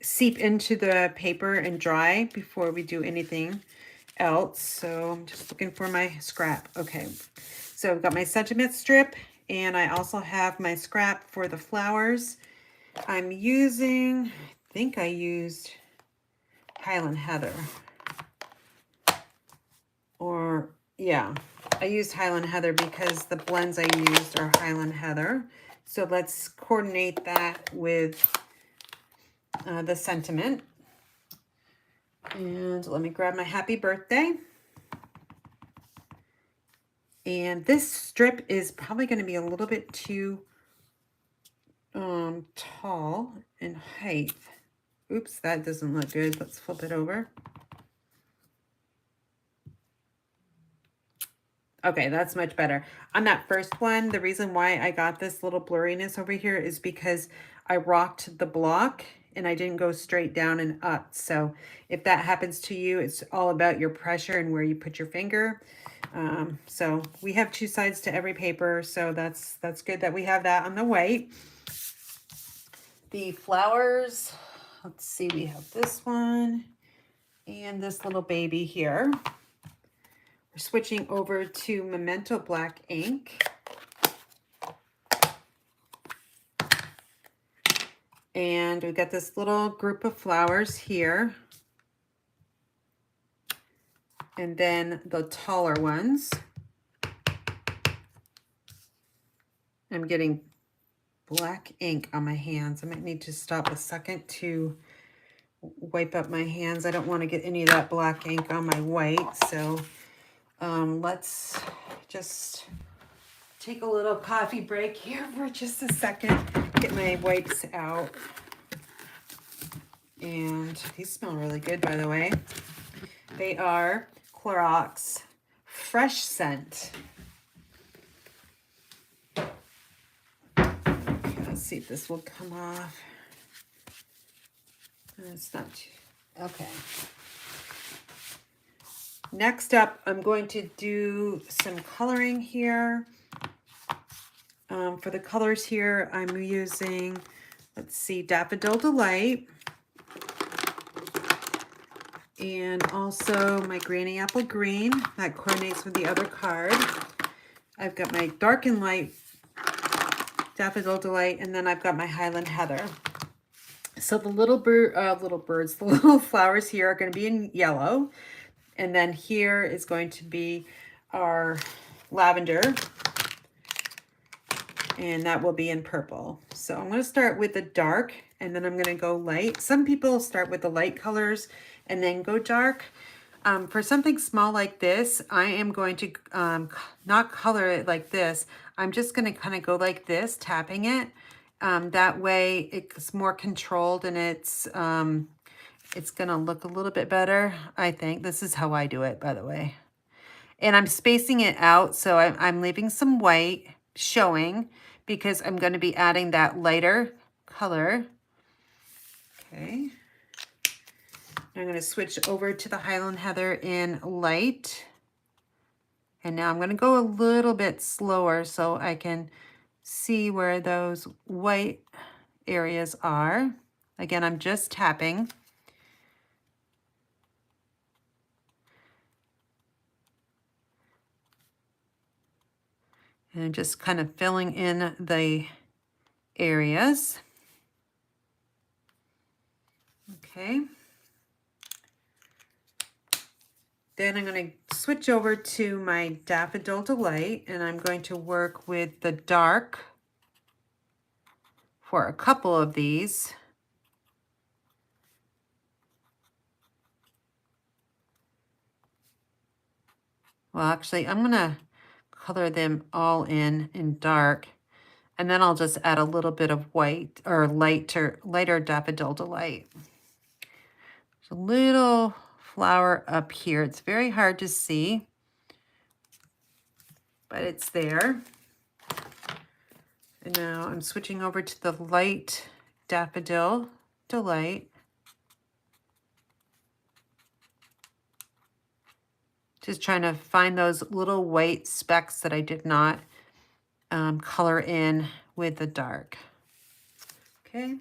seep into the paper and dry before we do anything else. So I'm just looking for my scrap. Okay, so I've got my sentiment strip, and I also have my scrap for the flowers. I'm using, I think I used Highland Heather. Or, yeah, I used Highland Heather because the blends I used are Highland Heather. So let's coordinate that with the sentiment. And let me grab my happy birthday. And this strip is probably going to be a little bit too tall in height. Oops, that doesn't look good. Let's flip it over. Okay, that's much better. On that first one, the reason why I got this little blurriness over here is because I rocked the block and I didn't go straight down and up. So if that happens to you, it's all about your pressure and where you put your finger. So we have 2 sides to every paper, so that's good that we have that on the white. the flowers, let's see, we have this one and this little baby here. We're switching over to Memento Black ink. And we've got this little group of flowers here. And then the taller ones. I'm getting black ink on my hands. I might need to stop a second to wipe up my hands. I don't want to get any of that black ink on my white. So let's just take a little coffee break here for just a second. Get my wipes out. And these smell really good, by the way. They are Clorox Fresh Scent. Okay, let's see if this will come off. It's not too, okay. Next up, I'm going to do some coloring here. For the colors here, I'm using, let's see, Daffodil Delight. And also my Granny Apple Green. That coordinates with the other card. I've got my Dark and Light Daffodil Delight. And then I've got my Highland Heather. So the little birds, the little flowers here are going to be in yellow. And then here is going to be our lavender. And that will be in purple. So I'm going to start with the dark and then I'm going to go light. Some people start with the light colors and then go dark. For something small like this, I am going to not color it like this. I'm just going to kind of go like this, tapping it. That way it's more controlled and it's going to look a little bit better, I think. This is how I do it, by the way. And I'm spacing it out, so I'm leaving some white showing because I'm going to be adding that lighter color. Okay. I'm going to switch over to the Highland Heather in light. And now I'm going to go a little bit slower so I can see where those white areas are. Again, I'm just tapping. And just kind of filling in the areas. Okay. Then I'm going to switch over to my Daffodil Delight and I'm going to work with the dark for a couple of these. Well, actually, I'm going to color them all in dark. And then I'll just add a little bit of white or lighter Daffodil Delight. There's a little flower up here. It's very hard to see, but it's there. And now I'm switching over to the light Daffodil Delight. Just trying to find those little white specks that I did not color in with the dark. Okay,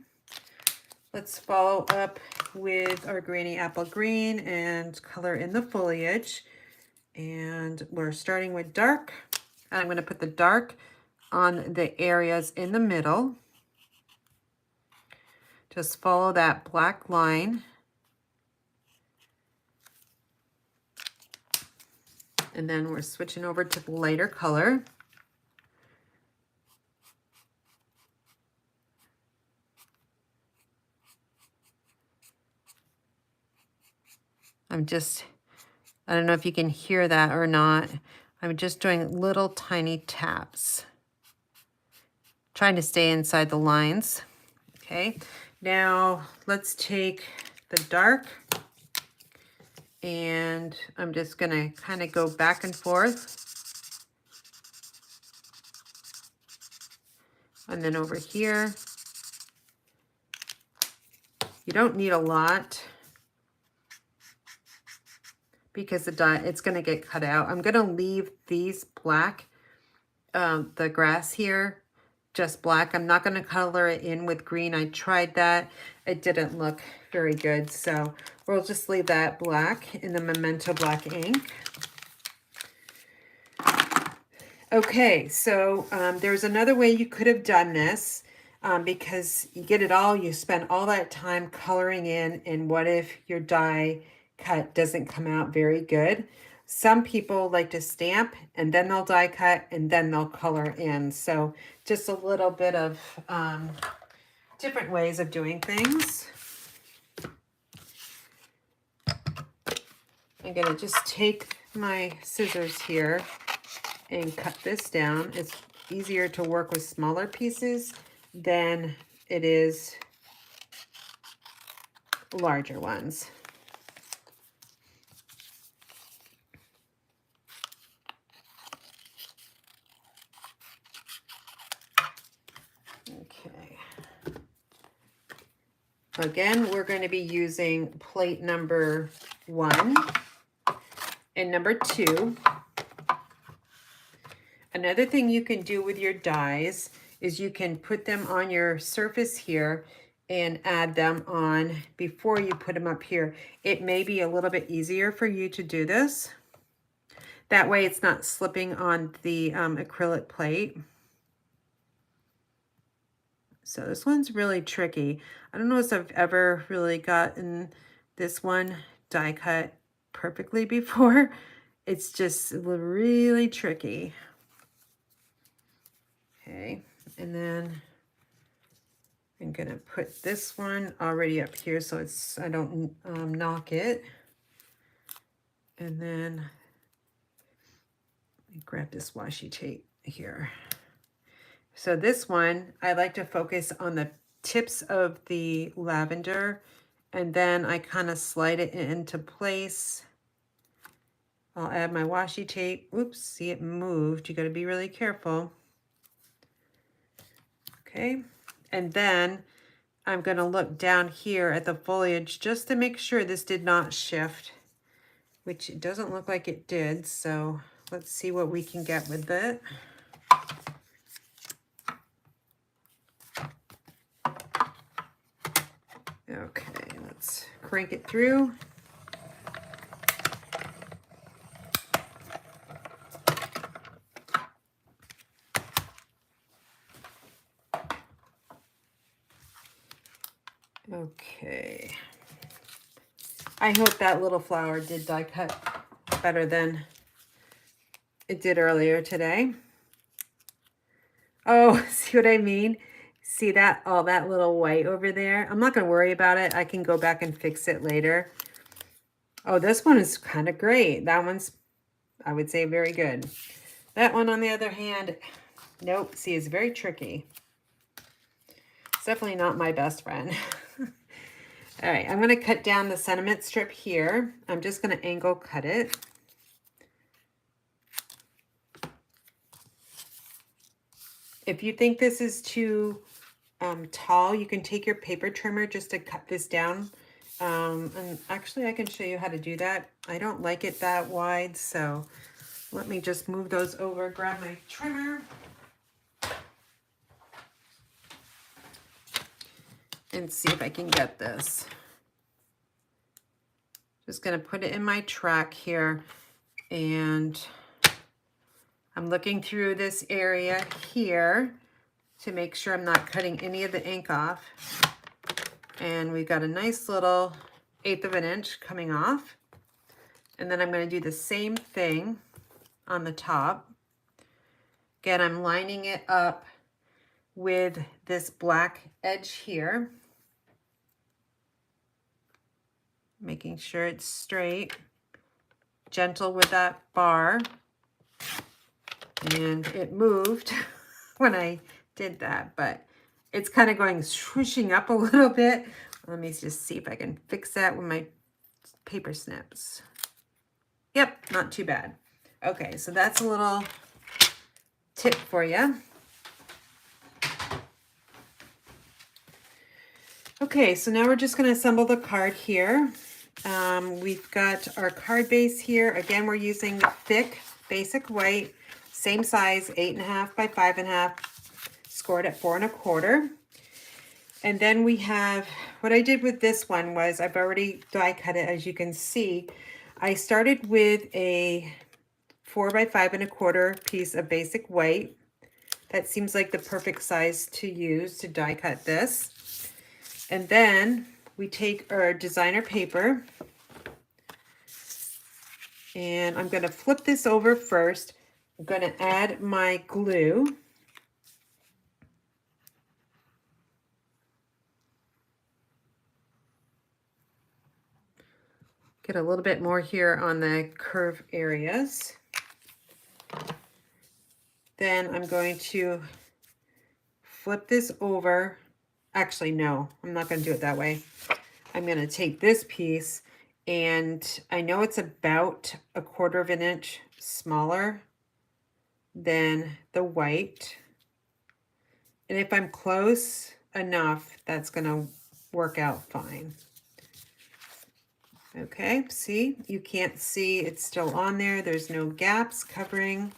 let's follow up with our Granny Apple Green and color in the foliage. And we're starting with dark. And I'm going to put the dark on the areas in the middle. Just follow that black line. And then we're switching over to the lighter color. I don't know if you can hear that or not. I'm just doing little tiny taps. Trying to stay inside the lines. Okay, now let's take the dark and I'm just gonna kind of go back and forth. And then over here, you don't need a lot because it's gonna get cut out. I'm gonna leave these black, the grass here, just black. I'm not going to color it in with green. I tried that. It didn't look very good. So we'll just leave that black in the Memento black ink. Okay, so there's another way you could have done this because you get it all, you spend all that time coloring in, and what if your die cut doesn't come out very good? Some people like to stamp and then they'll die cut and then they'll color in. So just a little bit of different ways of doing things. I'm gonna just take my scissors here and cut this down. It's easier to work with smaller pieces than it is larger ones. Okay. Again, we're going to be using plate number 1 and number 2. Another thing you can do with your dies is you can put them on your surface here and add them on before you put them up here. It may be a little bit easier for you to do this. That way it's not slipping on the acrylic plate. So this one's really tricky. I don't know if I've ever really gotten this one die cut perfectly before. It's just really tricky. Okay, and then I'm gonna put this one already up here so it's I don't knock it. And then let me grab this washi tape here. So this one, I like to focus on the tips of the lavender, and then I kind of slide it into place. I'll add my washi tape. Oops, see it moved. You got to be really careful. Okay, and then I'm going to look down here at the foliage just to make sure this did not shift, which it doesn't look like it did. So let's see what we can get with it. Okay, let's crank it through. Okay. I hope that little flower did die cut better than it did earlier today. Oh, see what I mean? See that, all that little white over there? I'm not going to worry about it. I can go back and fix it later. Oh, this one is kind of great. That one's, I would say, very good. That one, on the other hand, nope. See, it's very tricky. It's definitely not my best friend. All right, I'm going to cut down the sentiment strip here. I'm just going to angle cut it. If you think this is too tall, you can take your paper trimmer just to cut this down. And actually, I can show you how to do that. I don't like it that wide, so let me just move those over, grab my trimmer. And see if I can get this. Just going to put it in my track here, and I'm looking through this area here to make sure I'm not cutting any of the ink off. And we've got a nice little 1/8 of an inch coming off. And then I'm going to do the same thing on the top. Again, I'm lining it up with this black edge here, making sure it's straight, gentle with that bar. And it moved when I did that, but it's kind of going swooshing up a little bit. Let me just see if I can fix that with my paper snips. Yep, not too bad. Okay, so that's a little tip for you. Okay, so now we're just going to assemble the card here. We've got our card base here. Again, we're using thick basic white, same size, 8.5 by 5.5 scored at 4 1/4. And then we have, what I did with this one was I've already die cut it, as you can see. I started with a 4 by 5 1/4 piece of basic white. That seems like the perfect size to use to die cut this. And then we take our designer paper, and I'm going to flip this over first. I'm going to add my glue. Get a little bit more here on the curve areas. Then I'm going to flip this over. Actually, no, I'm not going to do it that way. I'm going to take this piece, and I know it's about 1/4 of an inch smaller than the white. And if I'm close enough, that's going to work out fine. Okay, see, you can't see, it's still on there. There's no gaps covering.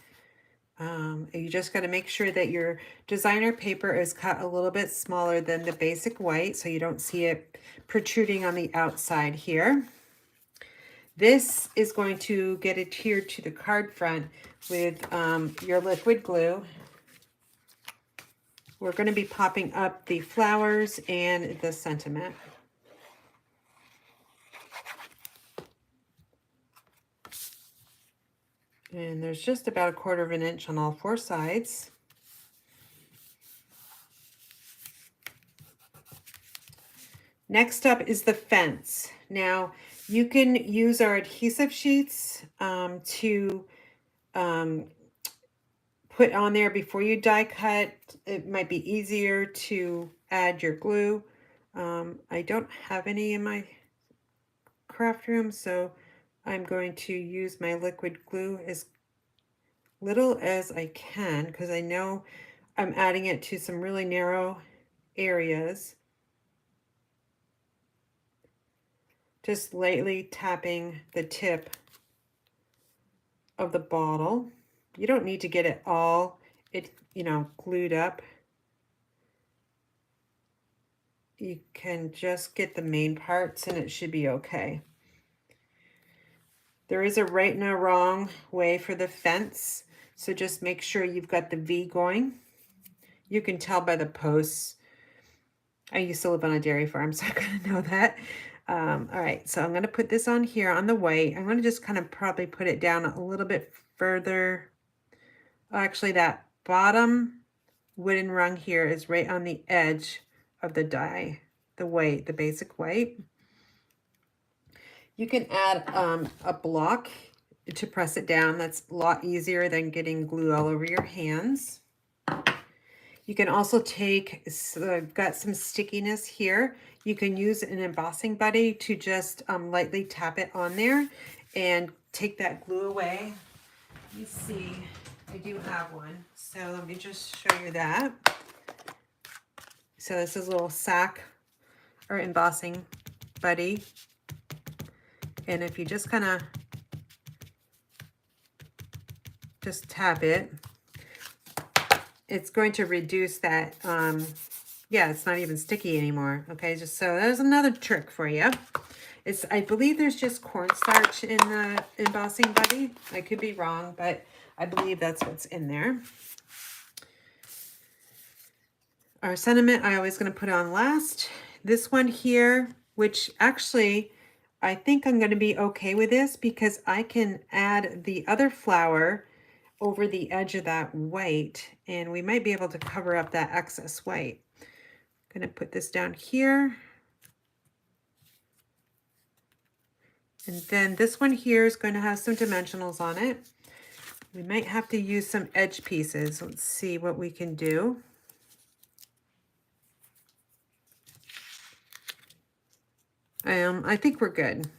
You just got to make sure that your designer paper is cut a little bit smaller than the basic white, so you don't see it protruding on the outside here. This is going to get adhered to the card front with your liquid glue. We're going to be popping up the flowers and the sentiment. And there's just about 1/4 of an inch on all 4 sides. Next up is the fence. Now, you can use our adhesive sheets to put on there before you die cut. It might be easier to add your glue. I don't have any in my craft room, so I'm going to use my liquid glue as little as I can, because I know I'm adding it to some really narrow areas. Just lightly tapping the tip of the bottle. You don't need to get it all, glued up. You can just get the main parts and it should be okay. There is a right and a wrong way for the fence, so just make sure you've got the V going. You can tell by the posts. I used to live on a dairy farm, so I kind of know that. All right, so I'm going to put this on here on the white. I'm going to just kind of probably put it down a little bit further. Actually, that bottom wooden rung here is right on the edge of the die, the white, the basic white. You can add a block to press it down. That's a lot easier than getting glue all over your hands. You can also take, I've got some stickiness here. You can use an embossing buddy to just lightly tap it on there and take that glue away. Let me see, I do have one. So let me just show you that. So this is a little sack or embossing buddy. And if you just kind of just tap it, it's going to reduce that. Yeah, it's not even sticky anymore. Okay, just so there's another trick for you. I believe there's just cornstarch in the embossing buddy. I could be wrong, but I believe that's what's in there. Our sentiment, I always going to put on last. This one here, which actually I think I'm going to be okay with this because I can add the other flower over the edge of that white, and we might be able to cover up that excess white. I'm going to put this down here. And then this one here is going to have some dimensionals on it. We might have to use some edge pieces. Let's see what we can do. I think we're good.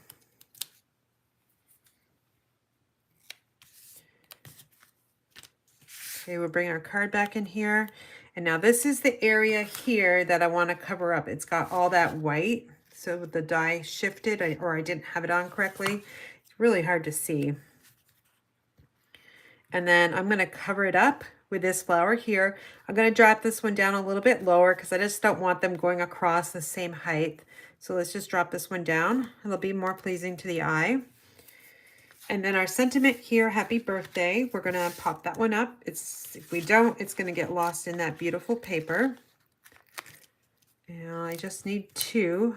Okay, we'll bring our card back in here. And now this is the area here that I want to cover up. It's got all that white. So the die shifted or I didn't have it on correctly. It's really hard to see. And then I'm going to cover it up with this flower here. I'm going to drop this one down a little bit lower because I just don't want them going across the same height. So let's just drop this one down. It'll be more pleasing to the eye. And then our sentiment here, happy birthday. We're going to pop that one up. If we don't, it's going to get lost in that beautiful paper. And I just need 2.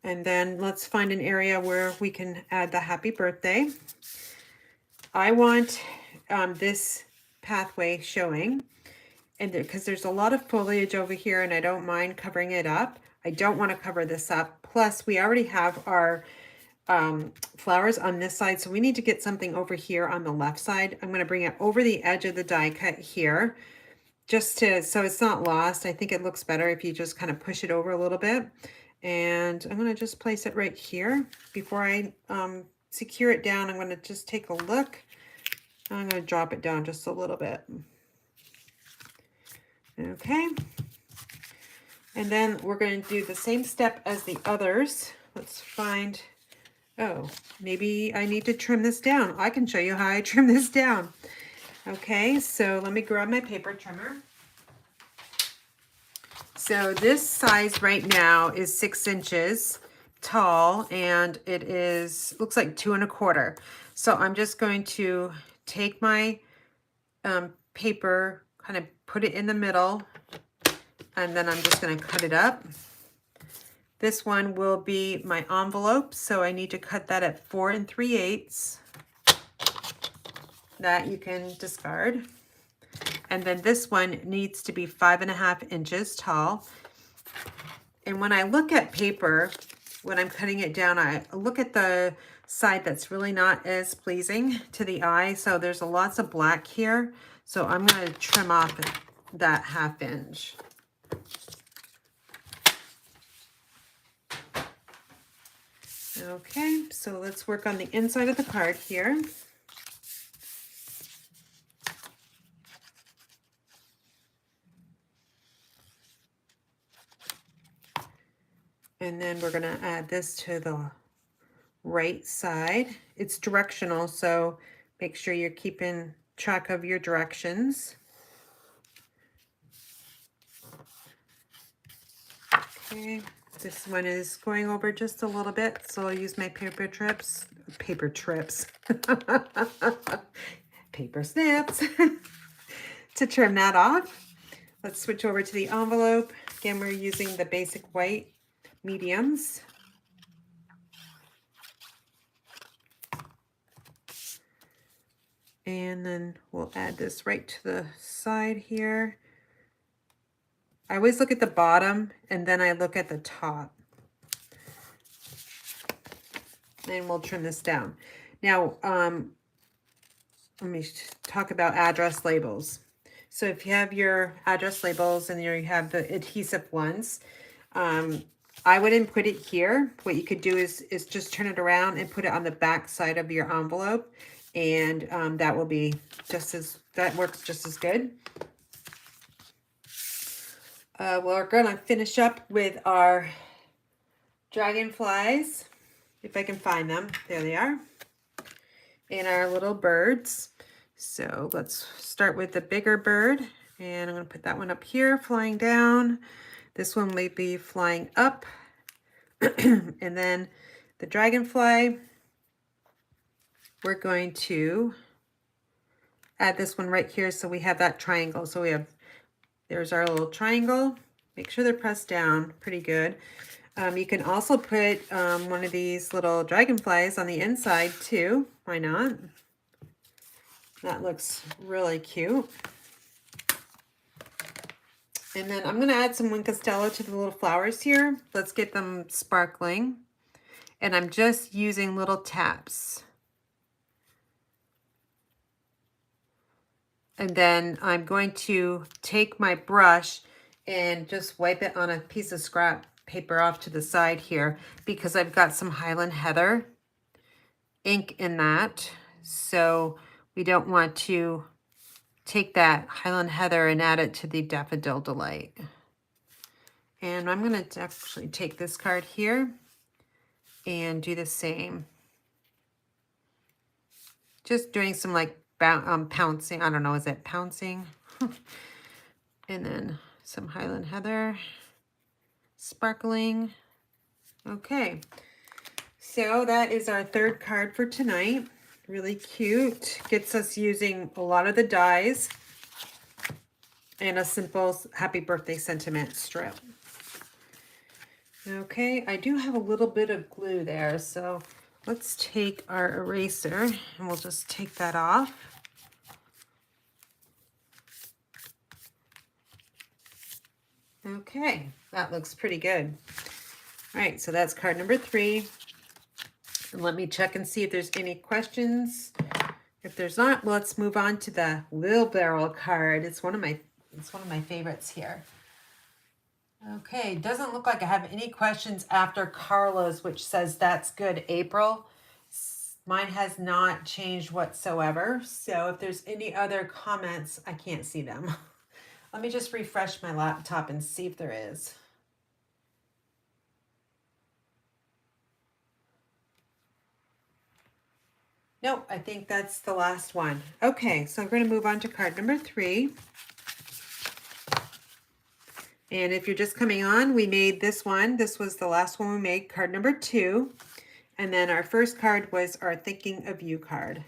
And then let's find an area where we can add the happy birthday. I want this pathway showing, and because there's a lot of foliage over here and I don't mind covering it up. I don't want to cover this up. Plus we already have our flowers on this side, so we need to get something over here on the left side. I'm going to bring it over the edge of the die cut here, just so it's not lost. I think it looks better if you just kind of push it over a little bit. And I'm going to just place it right here. Before I secure it down, I'm going to just take a look. I'm going to drop it down just a little bit. Okay. And then we're going to do the same step as the others. Let's find, oh, maybe I need to trim this down. I can show you how I trim this down. Okay, so let me grab my paper trimmer. So this size right now is 6 inches tall, and it looks like 2 1/4. So I'm just going to take my paper, kind of put it in the middle, and then I'm just going to cut it up. This one will be my envelope, so I need to cut that at 4 3/8. That you can discard. And then this one needs to be 5 1/2 inches tall. And when I look at paper, when I'm cutting it down, I look at the side that's really not as pleasing to the eye. So there's lots of black here. So I'm going to trim off that 1/2 inch. Okay, so let's work on the inside of the card here. And then we're going to add this to the right side. It's directional, so make sure you're keeping track of your directions. Okay, this one is going over just a little bit, so I'll use my paper snips to trim that off. Let's switch over to the envelope. Again, we're using the basic white mediums. And then we'll add this right to the side here. I always look at the bottom and then I look at the top. And we'll trim this down. Now, let me talk about address labels. So if you have your address labels and you have the adhesive ones, I wouldn't put it here. What you could do is just turn it around and put it on the back side of your envelope. And that will be that works just as good. We're gonna finish up with our dragonflies, if I can find them. There they are. And our little birds. So let's start with the bigger bird. And I'm gonna put that one up here, flying down. This one may be flying up. And then the dragonfly, we're going to add this one right here so we have that triangle. So there's our little triangle. Make sure they're pressed down pretty good. You can also put one of these little dragonflies on the inside too. Why not? That looks really cute. And then I'm going to add some Wink Costello to the little flowers here. Let's get them sparkling. And I'm just using little taps. And then I'm going to take my brush and just wipe it on a piece of scrap paper off to the side here, because I've got some Highland Heather ink in that. So we don't want to take that Highland Heather and add it to the Daffodil Delight. And I'm going to actually take this card here and do the same. Just doing some like pouncing. I don't know, is it pouncing? And then some Highland Heather, sparkling. Okay, so that is our third card for tonight. Really cute. Gets us using a lot of the dies and a simple happy birthday sentiment strip. Okay, I do have a little bit of glue there, so let's take our eraser and we'll just take that off. Okay, that looks pretty good. All right, so that's card number 3. And let me check and see if there's any questions. If there's not, let's move on to the wheelbarrow card. It's one of my favorites here. Okay, doesn't look like I have any questions after Carla's, which says that's good, April. Mine has not changed whatsoever. So if there's any other comments, I can't see them. Let me just refresh my laptop and see if there is. Nope, I think that's the last one. Okay, so I'm going to move on to card number 3. And if you're just coming on, we made this one. This was the last one we made, card number 2. And then our first card was our Thinking of You card.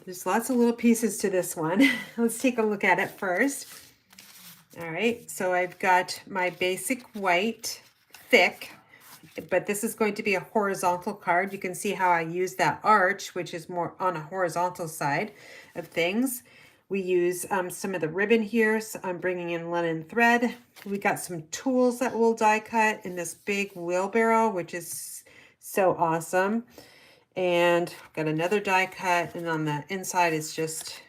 There's lots of little pieces to this one. Let's take a look at it first. All right, so I've got my basic white, thick, but this is going to be a horizontal card. You can see how I use that arch, which is more on a horizontal side of things. We use some of the ribbon here, so I'm bringing in linen thread. We got some tools that we'll die cut in this big wheelbarrow, which is so awesome. And got another die cut, and on the inside is just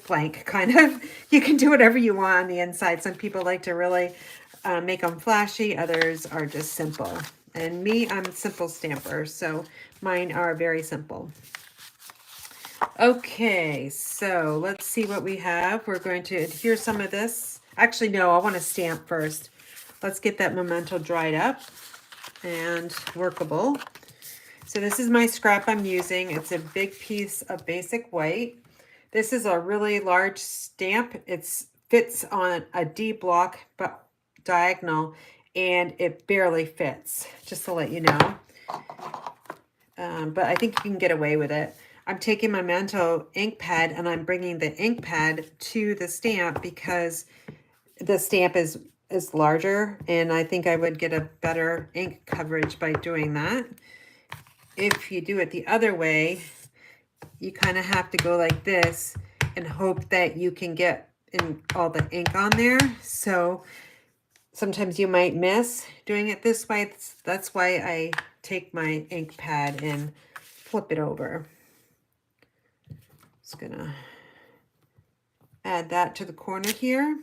blank, kind of. You can do whatever you want on the inside. Some people like to really make them flashy. Others are just simple. And me, I'm a simple stamper, so mine are very simple. Okay, so let's see what we have. We're going to adhere some of this. Actually, no, I want to stamp first. Let's get that memento dried up and workable. So this is my scrap I'm using. It's a big piece of basic white. This is a really large stamp. It fits on a D block, but diagonal, and it barely fits, just to let you know. But I think you can get away with it. I'm taking my Memento ink pad and I'm bringing the ink pad to the stamp because the stamp is larger, and I think I would get a better ink coverage by doing that. If you do it the other way, you kind of have to go like this and hope that you can get in all the ink on there. So sometimes you might miss doing it this way. That's why I take my ink pad and flip it over. Just gonna add that to the corner here,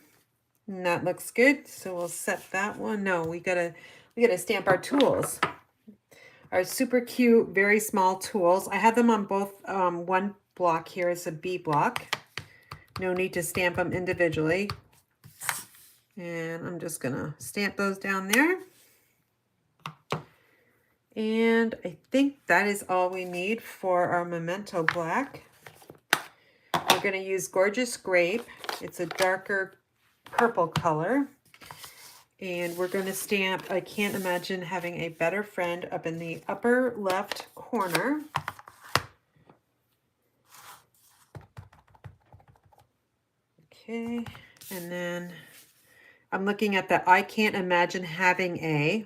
and that looks good. So we'll set that one. No, we gotta stamp our tools. Our super cute, very small tools. I have them on both. One block here is a B block. No need to stamp them individually. And I'm just gonna stamp those down there. And I think that is all we need for our Memento Black. We're gonna use Gorgeous Grape. It's a darker purple color. And we're going to stamp I Can't Imagine Having a Better Friend up in the upper left corner. Okay, and then I'm looking at the I Can't Imagine Having a,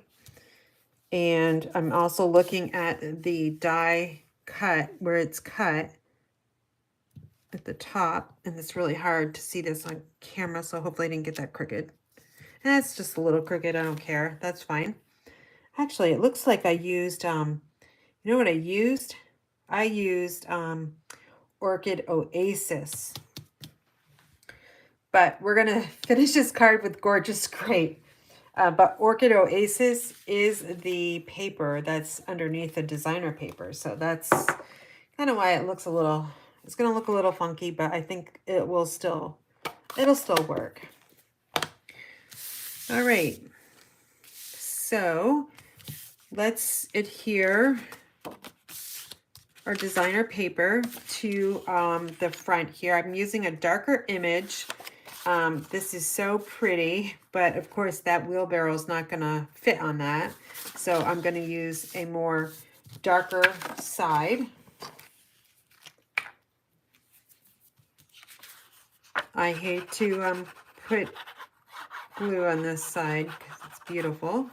and I'm also looking at the die cut where it's cut at the top, and it's really hard to see this on camera, so hopefully I didn't get that crooked. That's just a little crooked. I don't care. That's fine. Actually, it looks like I used, you know what I used? I used Orchid Oasis. But we're going to finish this card with Gorgeous Grape. But Orchid Oasis is the paper that's underneath the designer paper. So that's kind of why it looks a little, it's going to look a little funky, but I think it will still, it'll still work. All right, So let's adhere our designer paper to the front here. I'm using a darker image. This is so pretty, but of course that wheelbarrow is not gonna fit on that. So I'm gonna use a more darker side. I hate to put glue on this side because it's beautiful.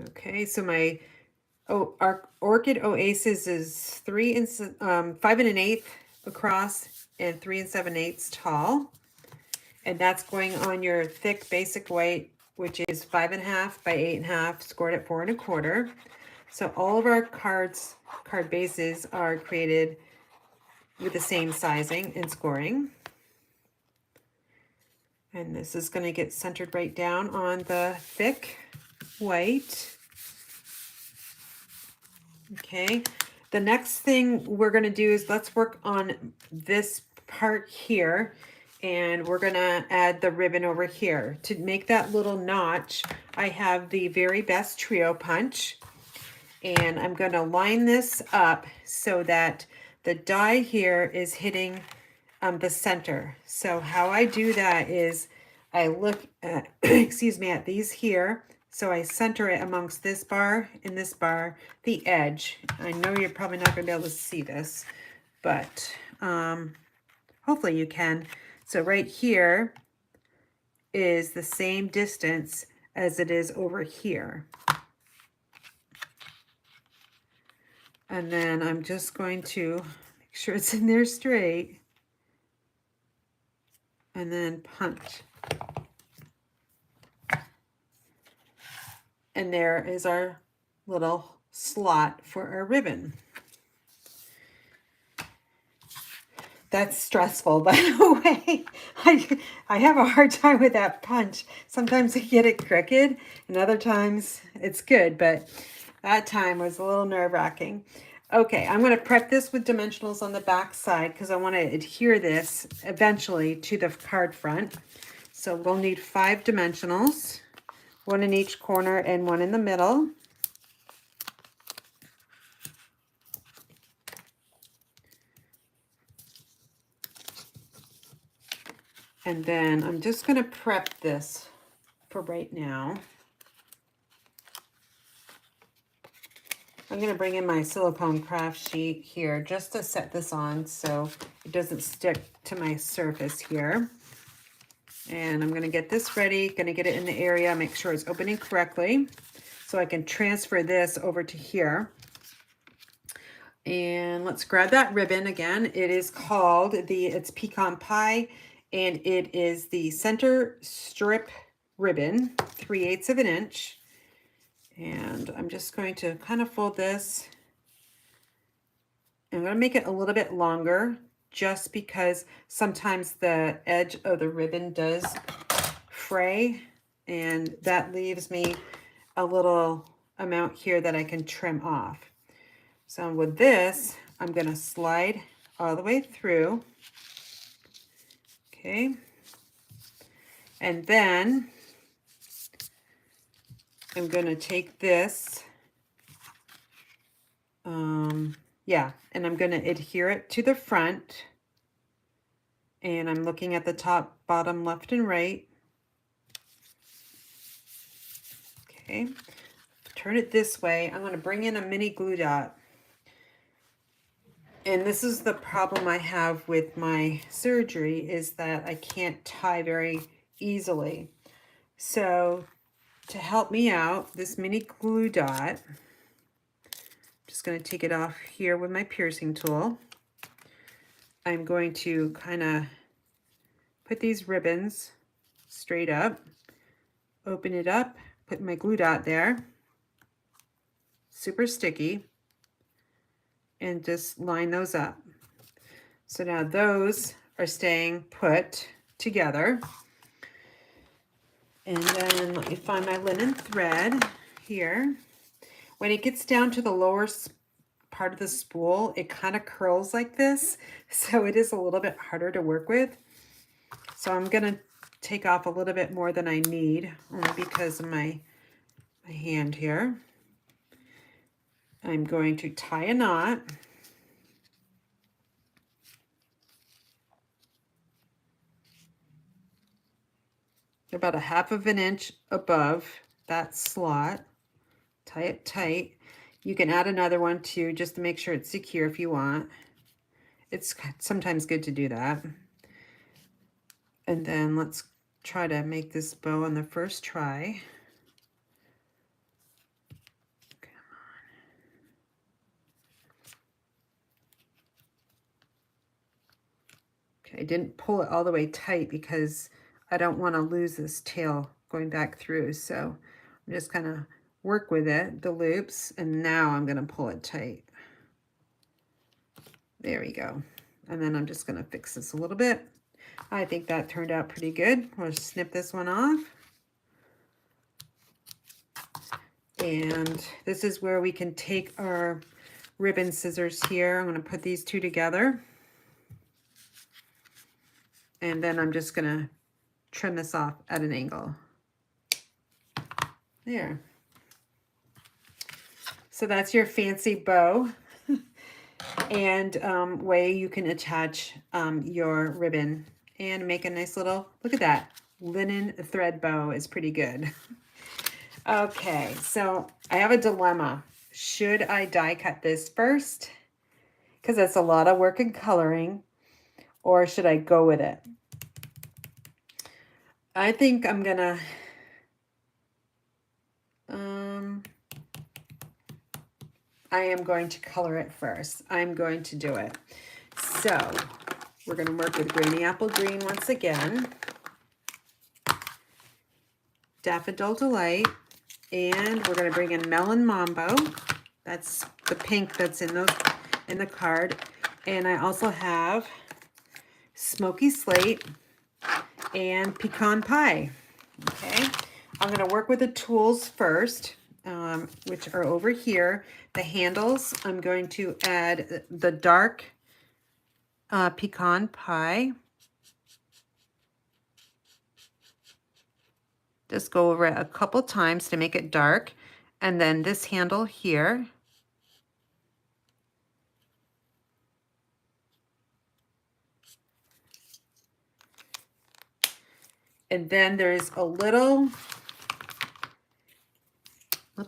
Okay, so my our Orchid Oasis is 5 1/8 across and 3 7/8 tall, and that's going on your thick basic white, which is 5 1/2 by 8 1/2, scored at 4 1/4. So all of our card bases are created with the same sizing and scoring. And this is going to get centered right down on the thick white. Okay, the next thing we're going to do is let's work on this part here, and we're going to add the ribbon over here. To make that little notch, I have the Very Best Trio Punch, and I'm going to line this up so that the die here is hitting the center. So how I do that is I look at, excuse me, at these here. So I center it amongst this bar and this bar, the edge. I know you're probably not going to be able to see this, but hopefully you can. So right here is the same distance as it is over here. And then I'm just going to make sure it's in there straight. And then punch. And there is our little slot for our ribbon. That's stressful, by the way. I have a hard time with that punch. Sometimes I get it crooked, and other times it's good, but that time was a little nerve-wracking. Okay, I'm going to prep this with dimensionals on the back side because I want to adhere this eventually to the card front. So we'll need 5 dimensionals, 1 in each corner and 1 in the middle. And then I'm just going to prep this for right now. I'm going to bring in my silicone craft sheet here just to set this on so it doesn't stick to my surface here. And I'm going to get this ready, going to get it in the area, make sure it's opening correctly so I can transfer this over to here. And let's grab that ribbon again. It is called it's Pecan Pie, and it is the center strip ribbon, 3/8 of an inch. And I'm just going to kind of fold this. I'm going to make it a little bit longer just because sometimes the edge of the ribbon does fray, and that leaves me a little amount here that I can trim off. So with this, I'm going to slide all the way through. Okay. And then I'm going to take this, and I'm going to adhere it to the front. And I'm looking at the top, bottom, left, and right. Okay, turn it this way. I'm going to bring in a mini glue dot. And this is the problem I have with my surgery, is that I can't tie very easily. So to help me out, this mini glue dot, I'm just going to take it off here with my piercing tool. I'm going to kind of put these ribbons straight up, open it up, put my glue dot there, super sticky, and just line those up. So now those are staying put together. And then let me find my linen thread here. When it gets down to the lower part of the spool, it kind of curls like this, so it is a little bit harder to work with. So I'm gonna take off a little bit more than I need, only because of my hand here. I'm going to tie a knot. About a 1/2 of an inch above that slot. Tie it tight. You can add another one too, just to make sure it's secure if you want. It's sometimes good to do that. And then let's try to make this bow on the first try. Okay, I didn't pull it all the way tight because I don't want to lose this tail going back through. So I'm just kind of work with it, the loops, and now I'm going to pull it tight. There we go. And then I'm just going to fix this a little bit. I think that turned out pretty good. We'll snip this one off. And this is where we can take our ribbon scissors here. I'm going to put these two together. And then I'm just going to trim this off at an angle. There. So that's your fancy bow and way you can attach your ribbon and make a nice little, look at that, linen thread bow is pretty good. Okay, so I have a dilemma. Should I die cut this first? Because that's a lot of work and coloring. Or should I go with it? I think I'm gonna I am going to color it first. I'm going to do it. So we're going to work with Grainy Apple Green once again, Daffodil Delight, and we're going to bring in Melon Mambo. That's the pink that's in the card. And I also have Smoky Slate and Pecan Pie. Okay, I'm going to work with the tools first, which are over here. The handles, I'm going to add the dark Pecan Pie. Just go over it a couple times to make it dark. And then this handle here. And then there's a little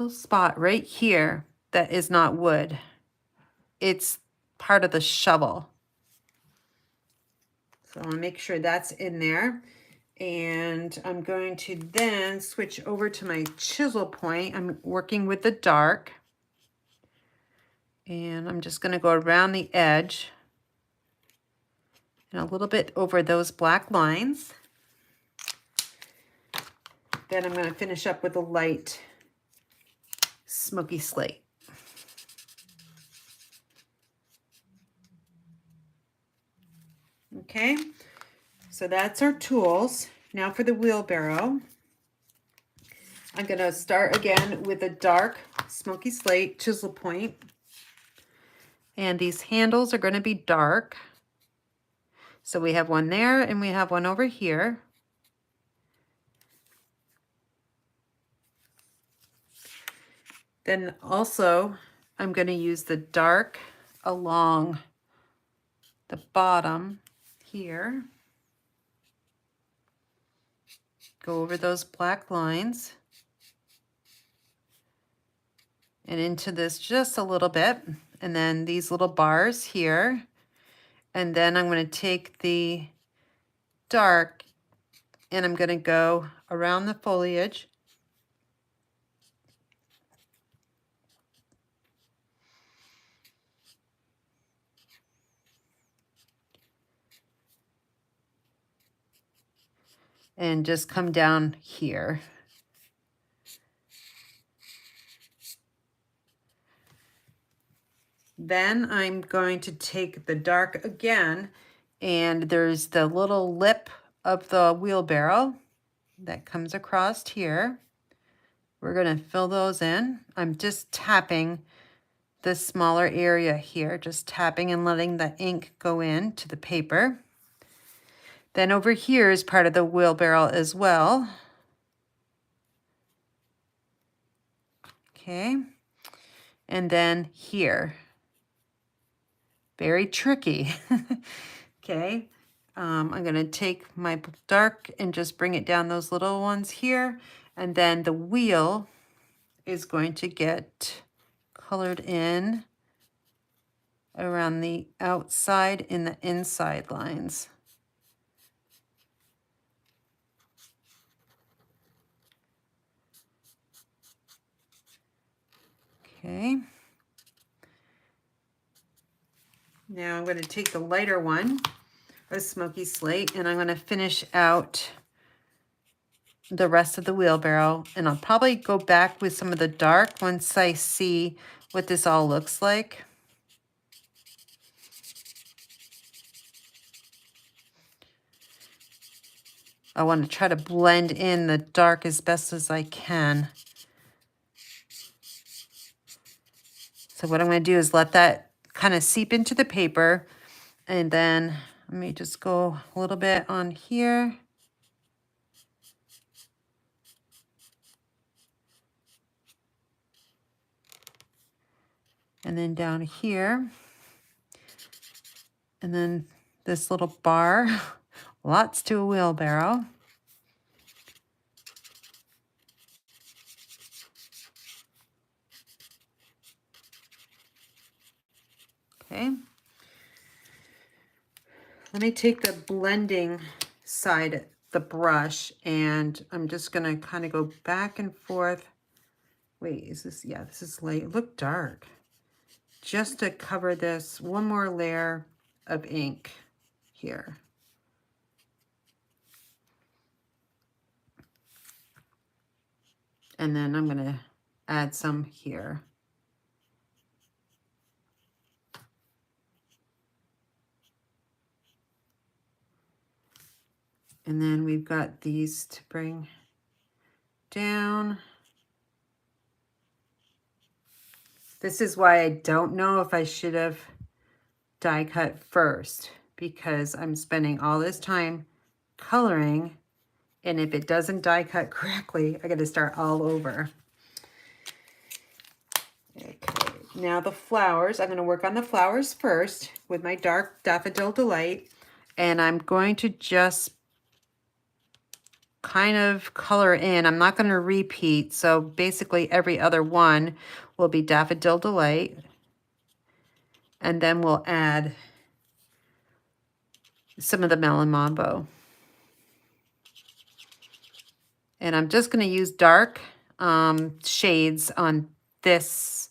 spot right here that is not wood. It's part of the shovel. So I'll make sure that's in there. And I'm going to then switch over to my chisel point. I'm working with the dark. And I'm just going to go around the edge and a little bit over those black lines. Then I'm going to finish up with a light Smoky Slate. Okay, so that's our tools. Now for the wheelbarrow. I'm going to start again with a dark Smoky Slate chisel point. And these handles are going to be dark. So we have one there and we have one over here. Then also I'm going to use the dark along the bottom here. Go over those black lines and into this just a little bit. And then these little bars here. And then I'm going to take the dark and I'm going to go around the foliage. And just come down here. Then I'm going to take the dark again, and there's the little lip of the wheelbarrow that comes across here. We're going to fill those in. I'm just tapping the smaller area here, just tapping and letting the ink go into the paper. Then over here is part of the wheelbarrow as well. Okay. And then here. Very tricky. Okay. I'm going to take my dark and just bring it down those little ones here. And then the wheel is going to get colored in around the outside and the inside lines. Okay. Now I'm going to take the lighter one, a smoky slate, and I'm going to finish out the rest of the wheelbarrow. And I'll probably go back with some of the dark once I see what this all looks like. I want to try to blend in the dark as best as I can. So what I'm going to do is let that kind of seep into the paper. And then let me just go a little bit on here. And then down here. And then this little bar. Lots to a wheelbarrow. Okay. Let me take the blending side, the brush, and I'm just going to kind of go back and forth. Wait, is this, yeah, this is light. Look dark. Just to cover this one more layer of ink here. And then I'm going to add some here. And then we've got these to bring down. This is why I don't know if I should have die cut first, because I'm spending all this time coloring, and if it doesn't die cut correctly, I got to start all over. Okay, now the flowers. I'm going to work on the flowers first with my dark Daffodil Delight, and I'm going to just kind of color in. I'm not going to repeat, so basically every other one will be Daffodil Delight, and then we'll add some of the Melon Mambo. And I'm just going to use dark shades on this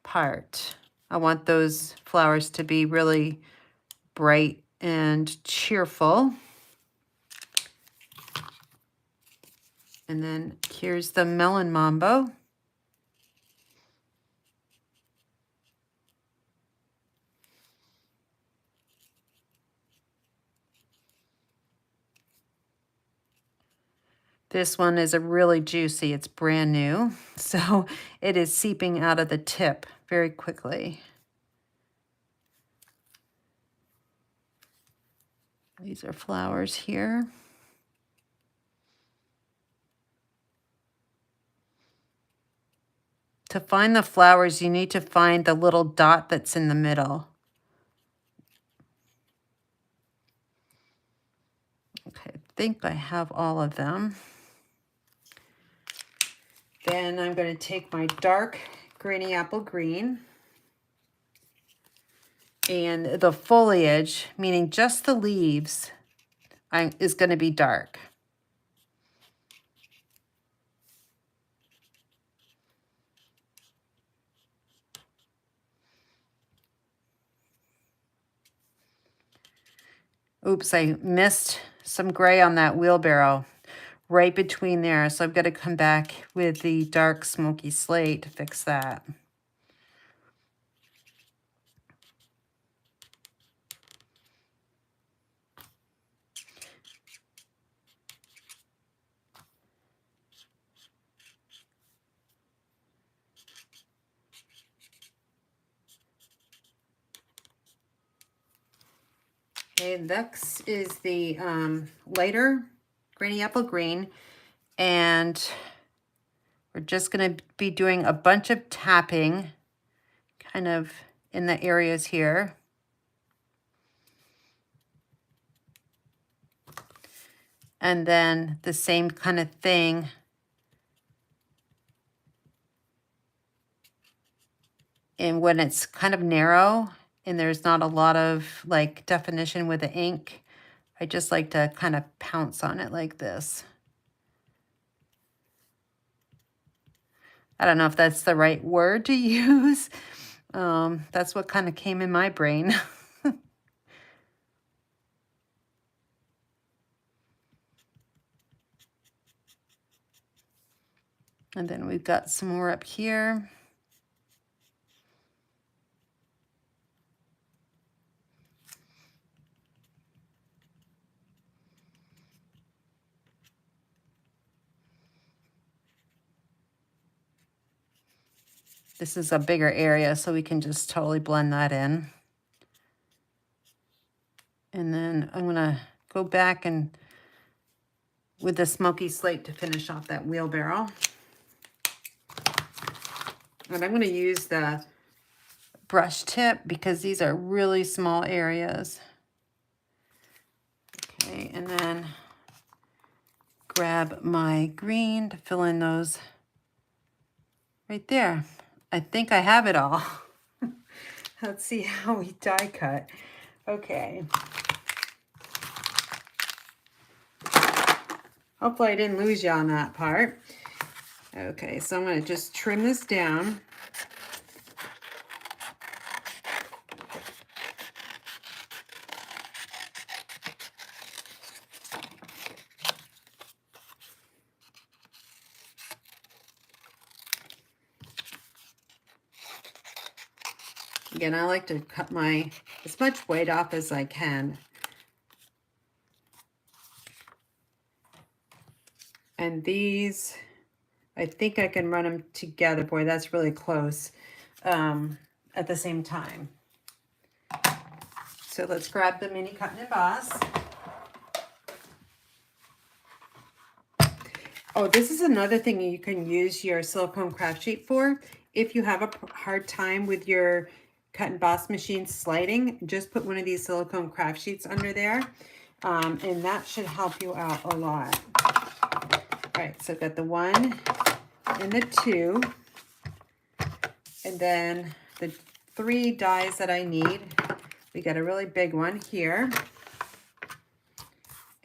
part. I want those flowers to be really bright and cheerful. And then here's the Melon Mambo. This one is a really juicy, it's brand new, so it is seeping out of the tip very quickly. These are flowers here. To find the flowers, you need to find the little dot that's in the middle. Okay, I think I have all of them. Then I'm going to take my dark Granny Apple Green, and the foliage, meaning just the leaves, is going to be dark. Oops, I missed some gray on that wheelbarrow right between there. So I've got to come back with the dark smoky slate to fix that. Okay, next is the lighter Granny Apple Green, and we're just going to be doing a bunch of tapping kind of in the areas here. And then the same kind of thing and when it's kind of narrow and there's not a lot of like definition with the ink, I just like to kind of pounce on it like this. I don't know if that's the right word to use. That's what kind of came in my brain. And then we've got some more up here. This is a bigger area, so we can just totally blend that in. And then I'm gonna go back and with the smoky slate to finish off that wheelbarrow. And I'm gonna use the brush tip because these are really small areas. Okay, and then grab my green to fill in those right there. I think I have it all. Let's see how we die cut. Okay. Hopefully I didn't lose you on that part. Okay, so I'm going to just trim this down. Again, I like to cut as much weight off as I can. And these, I think I can run them together. Boy, that's really close at the same time. So let's grab the mini cut and emboss. Oh, this is another thing you can use your silicone craft sheet for. If you have a hard time with your cut and emboss machine sliding, just put one of these silicone craft sheets under there, and that should help you out a lot. All right, so I've got the 1 and the 2, and then the 3 dies that I need. We got a really big one here,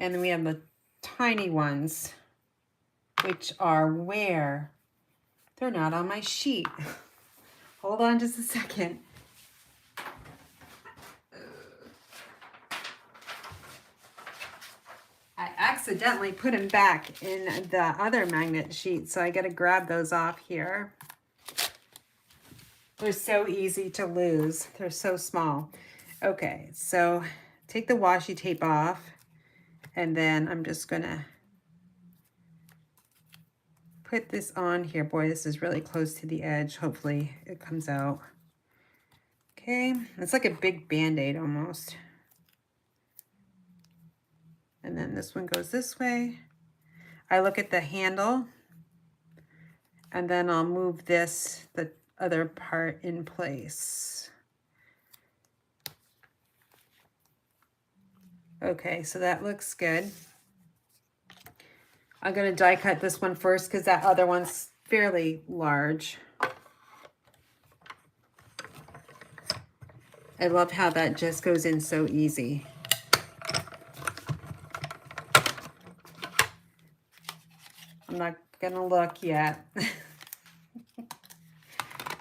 and then we have the tiny ones, which are where? They're not on my sheet. Hold on just a second. I accidentally put them back in the other magnet sheet, so I got to grab those off here. They're so easy to lose. They're so small. Okay, so take the washi tape off, and then I'm just gonna put this on here. Boy, this is really close to the edge. Hopefully it comes out. Okay, it's like a big Band-Aid almost. And then this one goes this way. I look at the handle, and then I'll move this, the other part, in place. Okay, so that looks good. I'm going to die cut this one first because that other one's fairly large. I love how that just goes in so easy. I'm not going to look yet.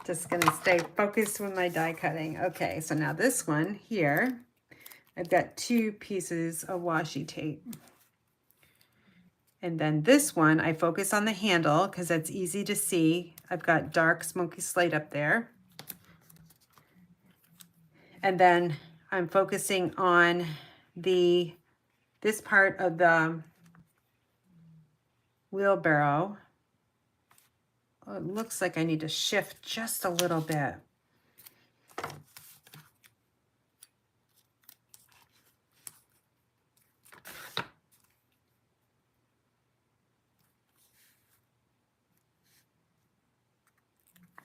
Just going to stay focused with my die cutting. Okay, so now this one here, I've got 2 pieces of washi tape. And then this one, I focus on the handle because that's easy to see. I've got dark smoky slate up there. And then I'm focusing on this part of the wheelbarrow. Oh, it looks like I need to shift just a little bit.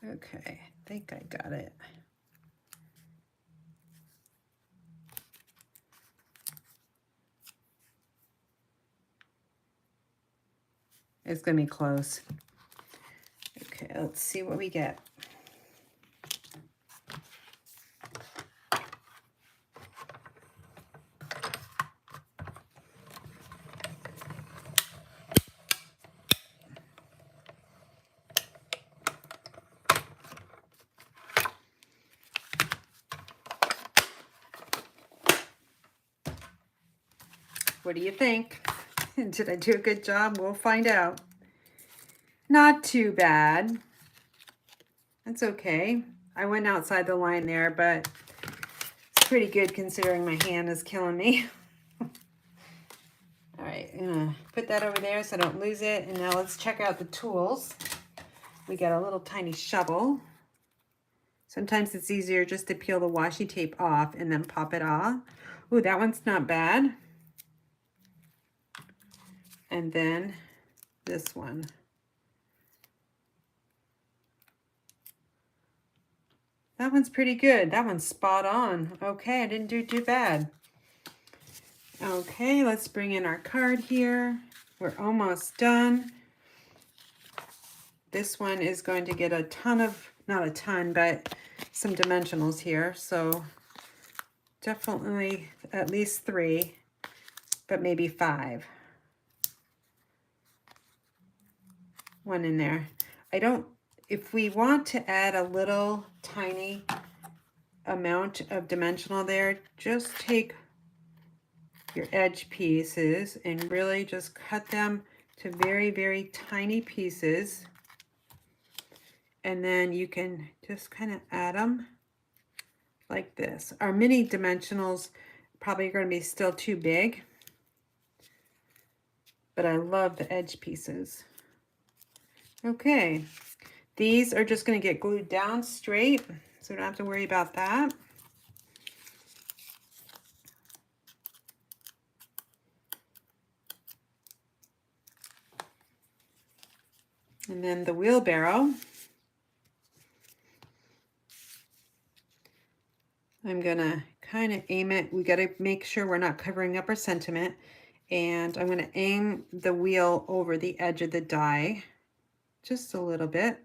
Okay, I think I got it. It's gonna be close. Okay, let's see what we get. What do you think? Did I do a good job? We'll find out. Not too bad. That's okay. I went outside the line there, but it's pretty good considering my hand is killing me. All right, I'm gonna put that over there so I don't lose it. And now let's check out the tools. We got a little tiny shovel. Sometimes it's easier just to peel the washi tape off and then pop it off. Ooh, that one's not bad. And then this one. That one's pretty good. That one's spot on. Okay, I didn't do too bad. Okay, let's bring in our card here. We're almost done. This one is going to get a ton of, not a ton, but some dimensionals here. So definitely at least 3, but maybe 5. One in there. If we want to add a little tiny amount of dimensional there, just take your edge pieces and really just cut them to very, very tiny pieces. And then you can just kind of add them like this. Our mini dimensionals probably are going to be still too big, but I love the edge pieces. Okay, these are just going to get glued down straight, so we don't have to worry about that. And then the wheelbarrow, I'm gonna kind of aim it. We got to make sure we're not covering up our sentiment. And I'm going to aim the wheel over the edge of the die just a little bit.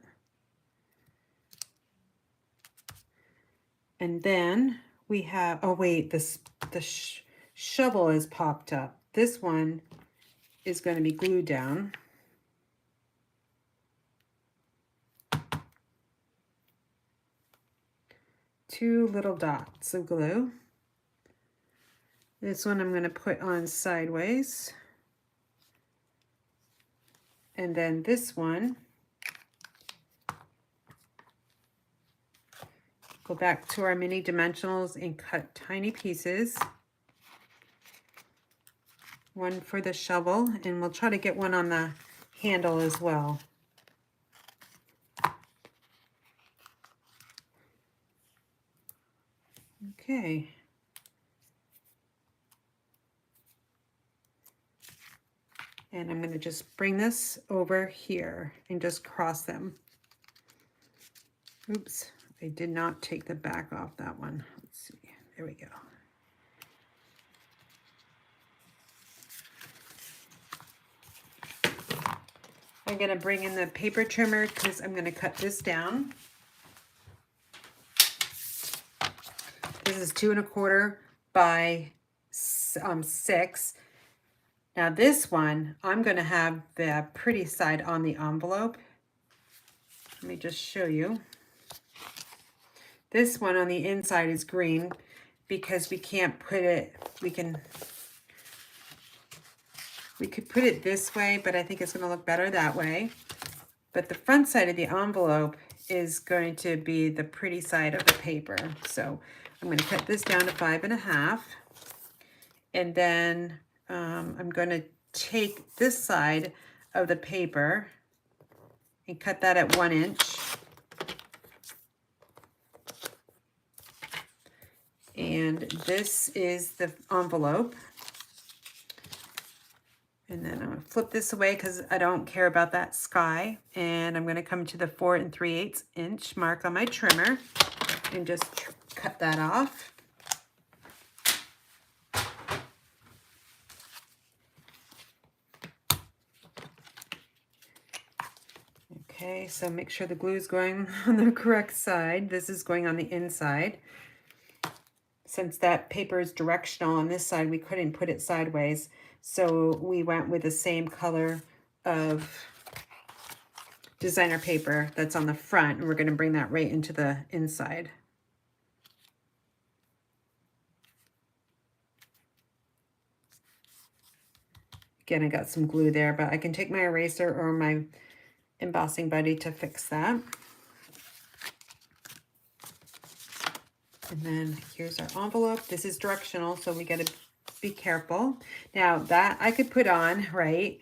And then we have, oh wait, the shovel is popped up. This one is going to be glued down. Two little dots of glue. This one I'm going to put on sideways. And then this one, go back to our mini dimensionals and cut tiny pieces. One for the shovel, and we'll try to get one on the handle as well. Okay. And I'm going to just bring this over here and just cross them. Oops, I did not take the back off that one. Let's see. There we go. I'm going to bring in the paper trimmer because I'm going to cut this down. This is 2 1/4 by 6. Now this one, I'm going to have the pretty side on the envelope. Let me just show you. This one on the inside is green because we can't put it, we could put it this way, but I think it's going to look better that way. But the front side of the envelope is going to be the pretty side of the paper. So I'm going to cut this down to 5 1/2. And then I'm going to take this side of the paper and cut that at 1 inch. And this is the envelope. And then I'm going to flip this away because I don't care about that sky. And I'm going to come to the 4 3/8 inch mark on my trimmer and just cut that off. Okay, so make sure the glue is going on the correct side. This is going on the inside. Since that paper is directional on this side, we couldn't put it sideways. So we went with the same color of designer paper that's on the front, and we're going to bring that right into the inside. Again, I got some glue there, but I can take my eraser or my embossing buddy to fix that. And then here's our envelope. This is directional, so we got to be careful. Now that I could put on, right?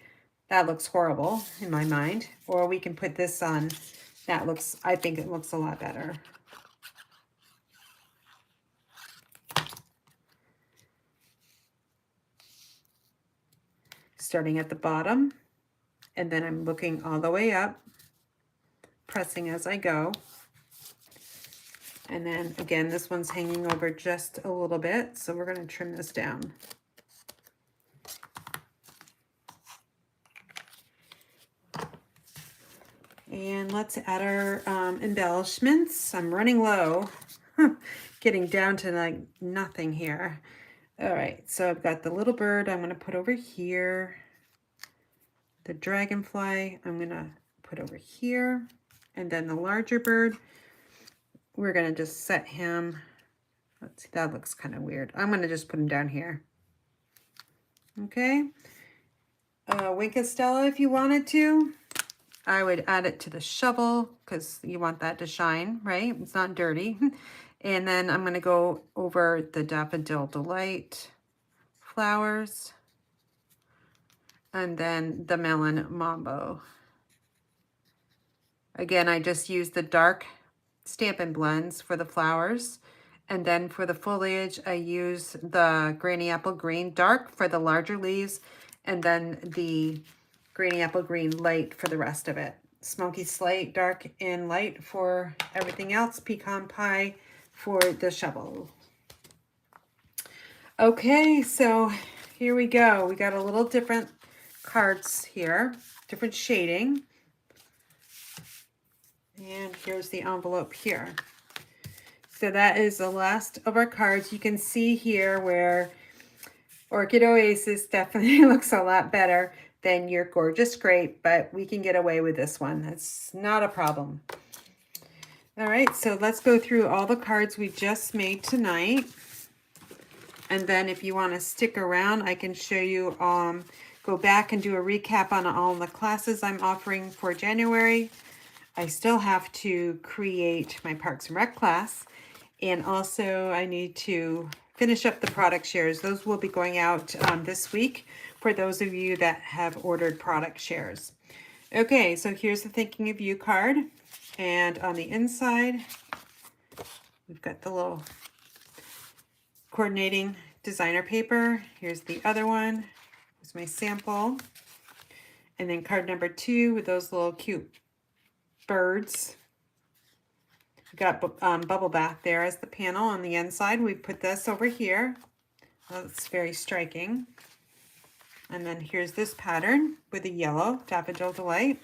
That looks horrible in my mind. Or we can put this on. That looks, I think it looks a lot better. Starting at the bottom, and then I'm looking all the way up, pressing as I go. And then again, this one's hanging over just a little bit, so we're going to trim this down. And let's add our embellishments. I'm running low, getting down to like nothing here. All right, so I've got the little bird I'm going to put over here. The dragonfly I'm going to put over here. And then the larger bird, we're going to just set him. Let's see, that looks kind of weird. I'm going to just put him down here. Okay. Wink of Stella if you wanted to. I would add it to the shovel because you want that to shine, right? It's not dirty. And then I'm going to go over the Daffodil Delight flowers. And then the Melon Mambo. Again, I just used the dark Stampin' blends for the flowers. And then for the foliage, I use the Granny Apple Green dark for the larger leaves. And then the Granny Apple Green light for the rest of it. Smoky Slate, dark and light for everything else. Pecan Pie for the shovel. Okay, so here we go. We got a little different cards here, different shading. And here's the envelope here. So that is the last of our cards. You can see here where Orchid Oasis definitely looks a lot better than your Gorgeous Grape, but we can get away with this one. That's not a problem. All right, so let's go through all the cards we just made tonight. And then if you want to stick around, I can show you, go back and do a recap on all the classes I'm offering for January. I still have to create my Parks and Rec class. And also I need to finish up the product shares. Those will be going out this week for those of you that have ordered product shares. Okay, so here's the Thinking of You card. And on the inside, we've got the little coordinating designer paper. Here's the other one. Here's my sample. And then card number 2 with those little cute birds. We got bubble bath there as the panel on the inside. We put this over here. That's very striking. And then here's this pattern with the yellow Daffodil Delight.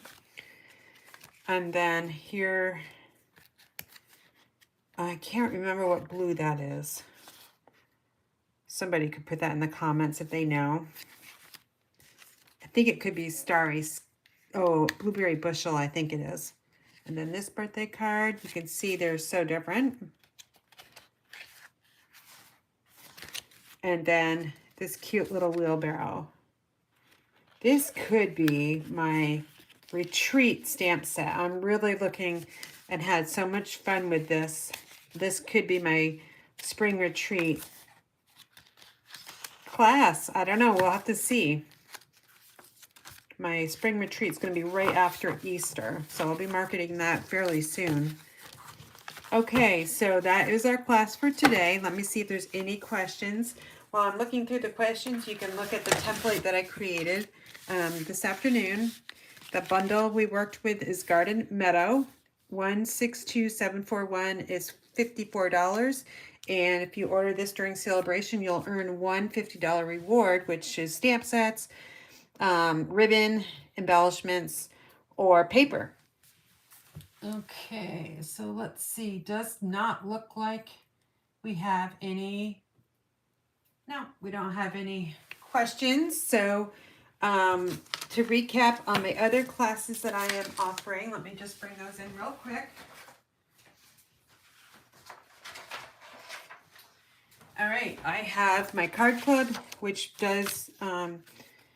And then here, I can't remember what blue that is. Somebody could put that in the comments if they know. I think it could be Starry. Oh, Blueberry Bushel, I think it is. And then this birthday card, you can see they're so different. And then this cute little wheelbarrow. This could be my retreat stamp set. I'm really looking and had so much fun with this. This could be my spring retreat class. I don't know. We'll have to see. My spring retreat is going to be right after Easter, so I'll be marketing that fairly soon. Okay, so that is our class for today. Let me see if there's any questions. While I'm looking through the questions, you can look at the template that I created this afternoon. The bundle we worked with is Garden Meadow. 162741 is $54. And if you order this during celebration, you'll earn one $50 reward, which is stamp sets, ribbon, embellishments, or paper. Okay, so let's see. Does not look like we have any. No, we don't have any questions. So to recap on my other classes that I am offering, let me just bring those in real quick. All right, I have my card club, which does,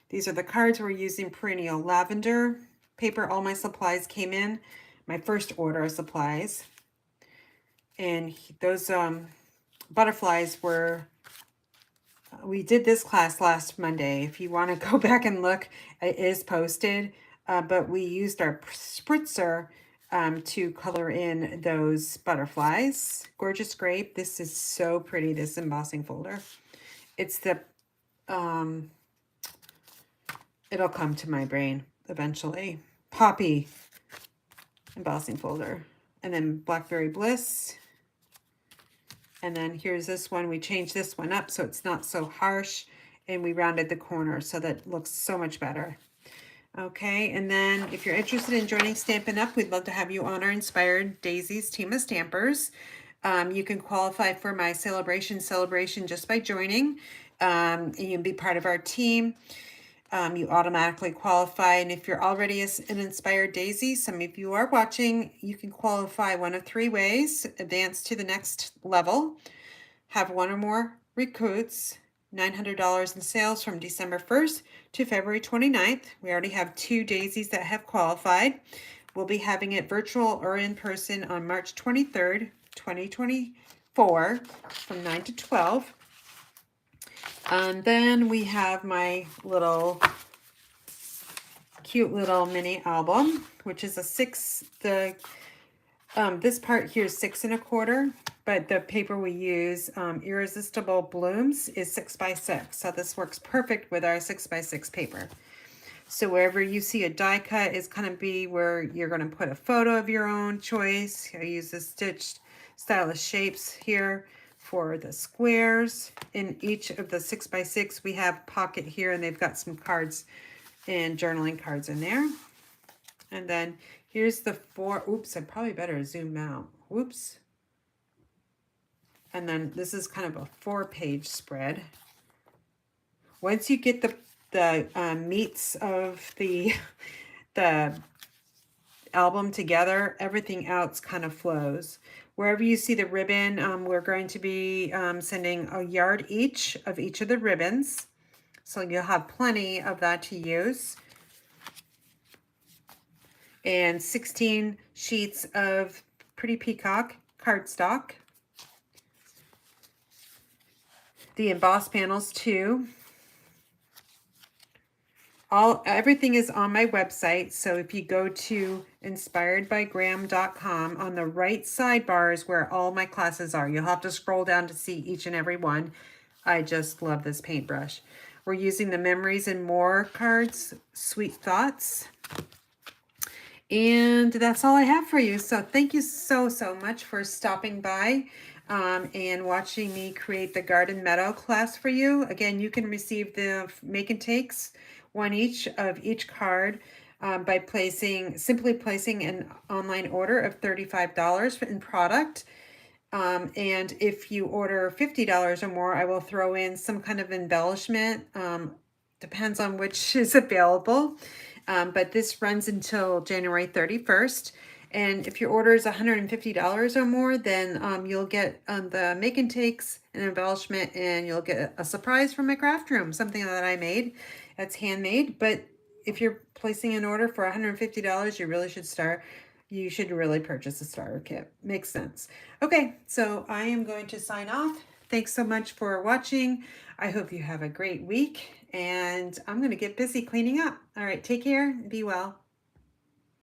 these are the cards we're using. Perennial lavender paper. All my supplies came in, my first order of supplies. And those butterflies were, we did this class last Monday. If you want to go back and look, it is posted. But we used our spritzer to color in those butterflies. Gorgeous grape. This is so pretty, this embossing folder. It's the, it'll come to my brain eventually. Poppy embossing folder. And then Blackberry Bliss. And then here's this one. We changed this one up so it's not so harsh. And we rounded the corner so that looks so much better. Okay, and then if you're interested in joining Stampin' Up, we'd love to have you on our Inspired Daisies team of stampers. You can qualify for my celebration just by joining. And you can be part of our team. You automatically qualify. And if you're already an Inspired Daisy, some of you are watching, you can qualify one of three ways. Advance to the next level. Have one or more recruits. $900 in sales from December 1st to February 29th. We already have 2 daisies that have qualified. We'll be having it virtual or in person on March 23rd, 2024 from 9 to 12. And then we have my little cute little mini album, which is a 6, this part here is 6 1/4, but the paper we use, Irresistible Blooms, is 6 by 6. So this works perfect with our 6 by 6 paper. So wherever you see a die cut is going to be where you're going to put a photo of your own choice. I use the stitched stylish shapes here for the squares. In each of the 6 by 6, we have pocket here, and they've got some cards and journaling cards in there. And then here's the 4, oops, I probably better zoom out. Whoops. And then this is kind of a 4-page spread. Once you get the meats of the album together, everything else kind of flows. Wherever you see the ribbon, we're going to be sending a yard each of each of the ribbons. So you'll have plenty of that to use. And 16 sheets of Pretty Peacock cardstock. The embossed panels too. Everything is on my website. So if you go to inspiredbygraham.com, on the right sidebar is where all my classes are. You'll have to scroll down to see each and every one. I just love this paintbrush. We're using the Memories and More cards, Sweet Thoughts. And that's all I have for you. So thank you so much for stopping by and watching me create the Garden Meadow class for you. Again, you can receive the make and takes, one each of each card by simply placing an online order of $35 in product. And if you order $50 or more, I will throw in some kind of embellishment. Depends on which is available. But this runs until January 31st. And if your order is $150 or more, then you'll get the make and takes and embellishment, and you'll get a surprise from my craft room, something that I made. That's handmade. But if you're placing an order for $150, you should really purchase a starter kit. Makes sense. Okay, so I am going to sign off. Thanks so much for watching. I hope you have a great week, and I'm going to get busy cleaning up. All right, take care. Be well.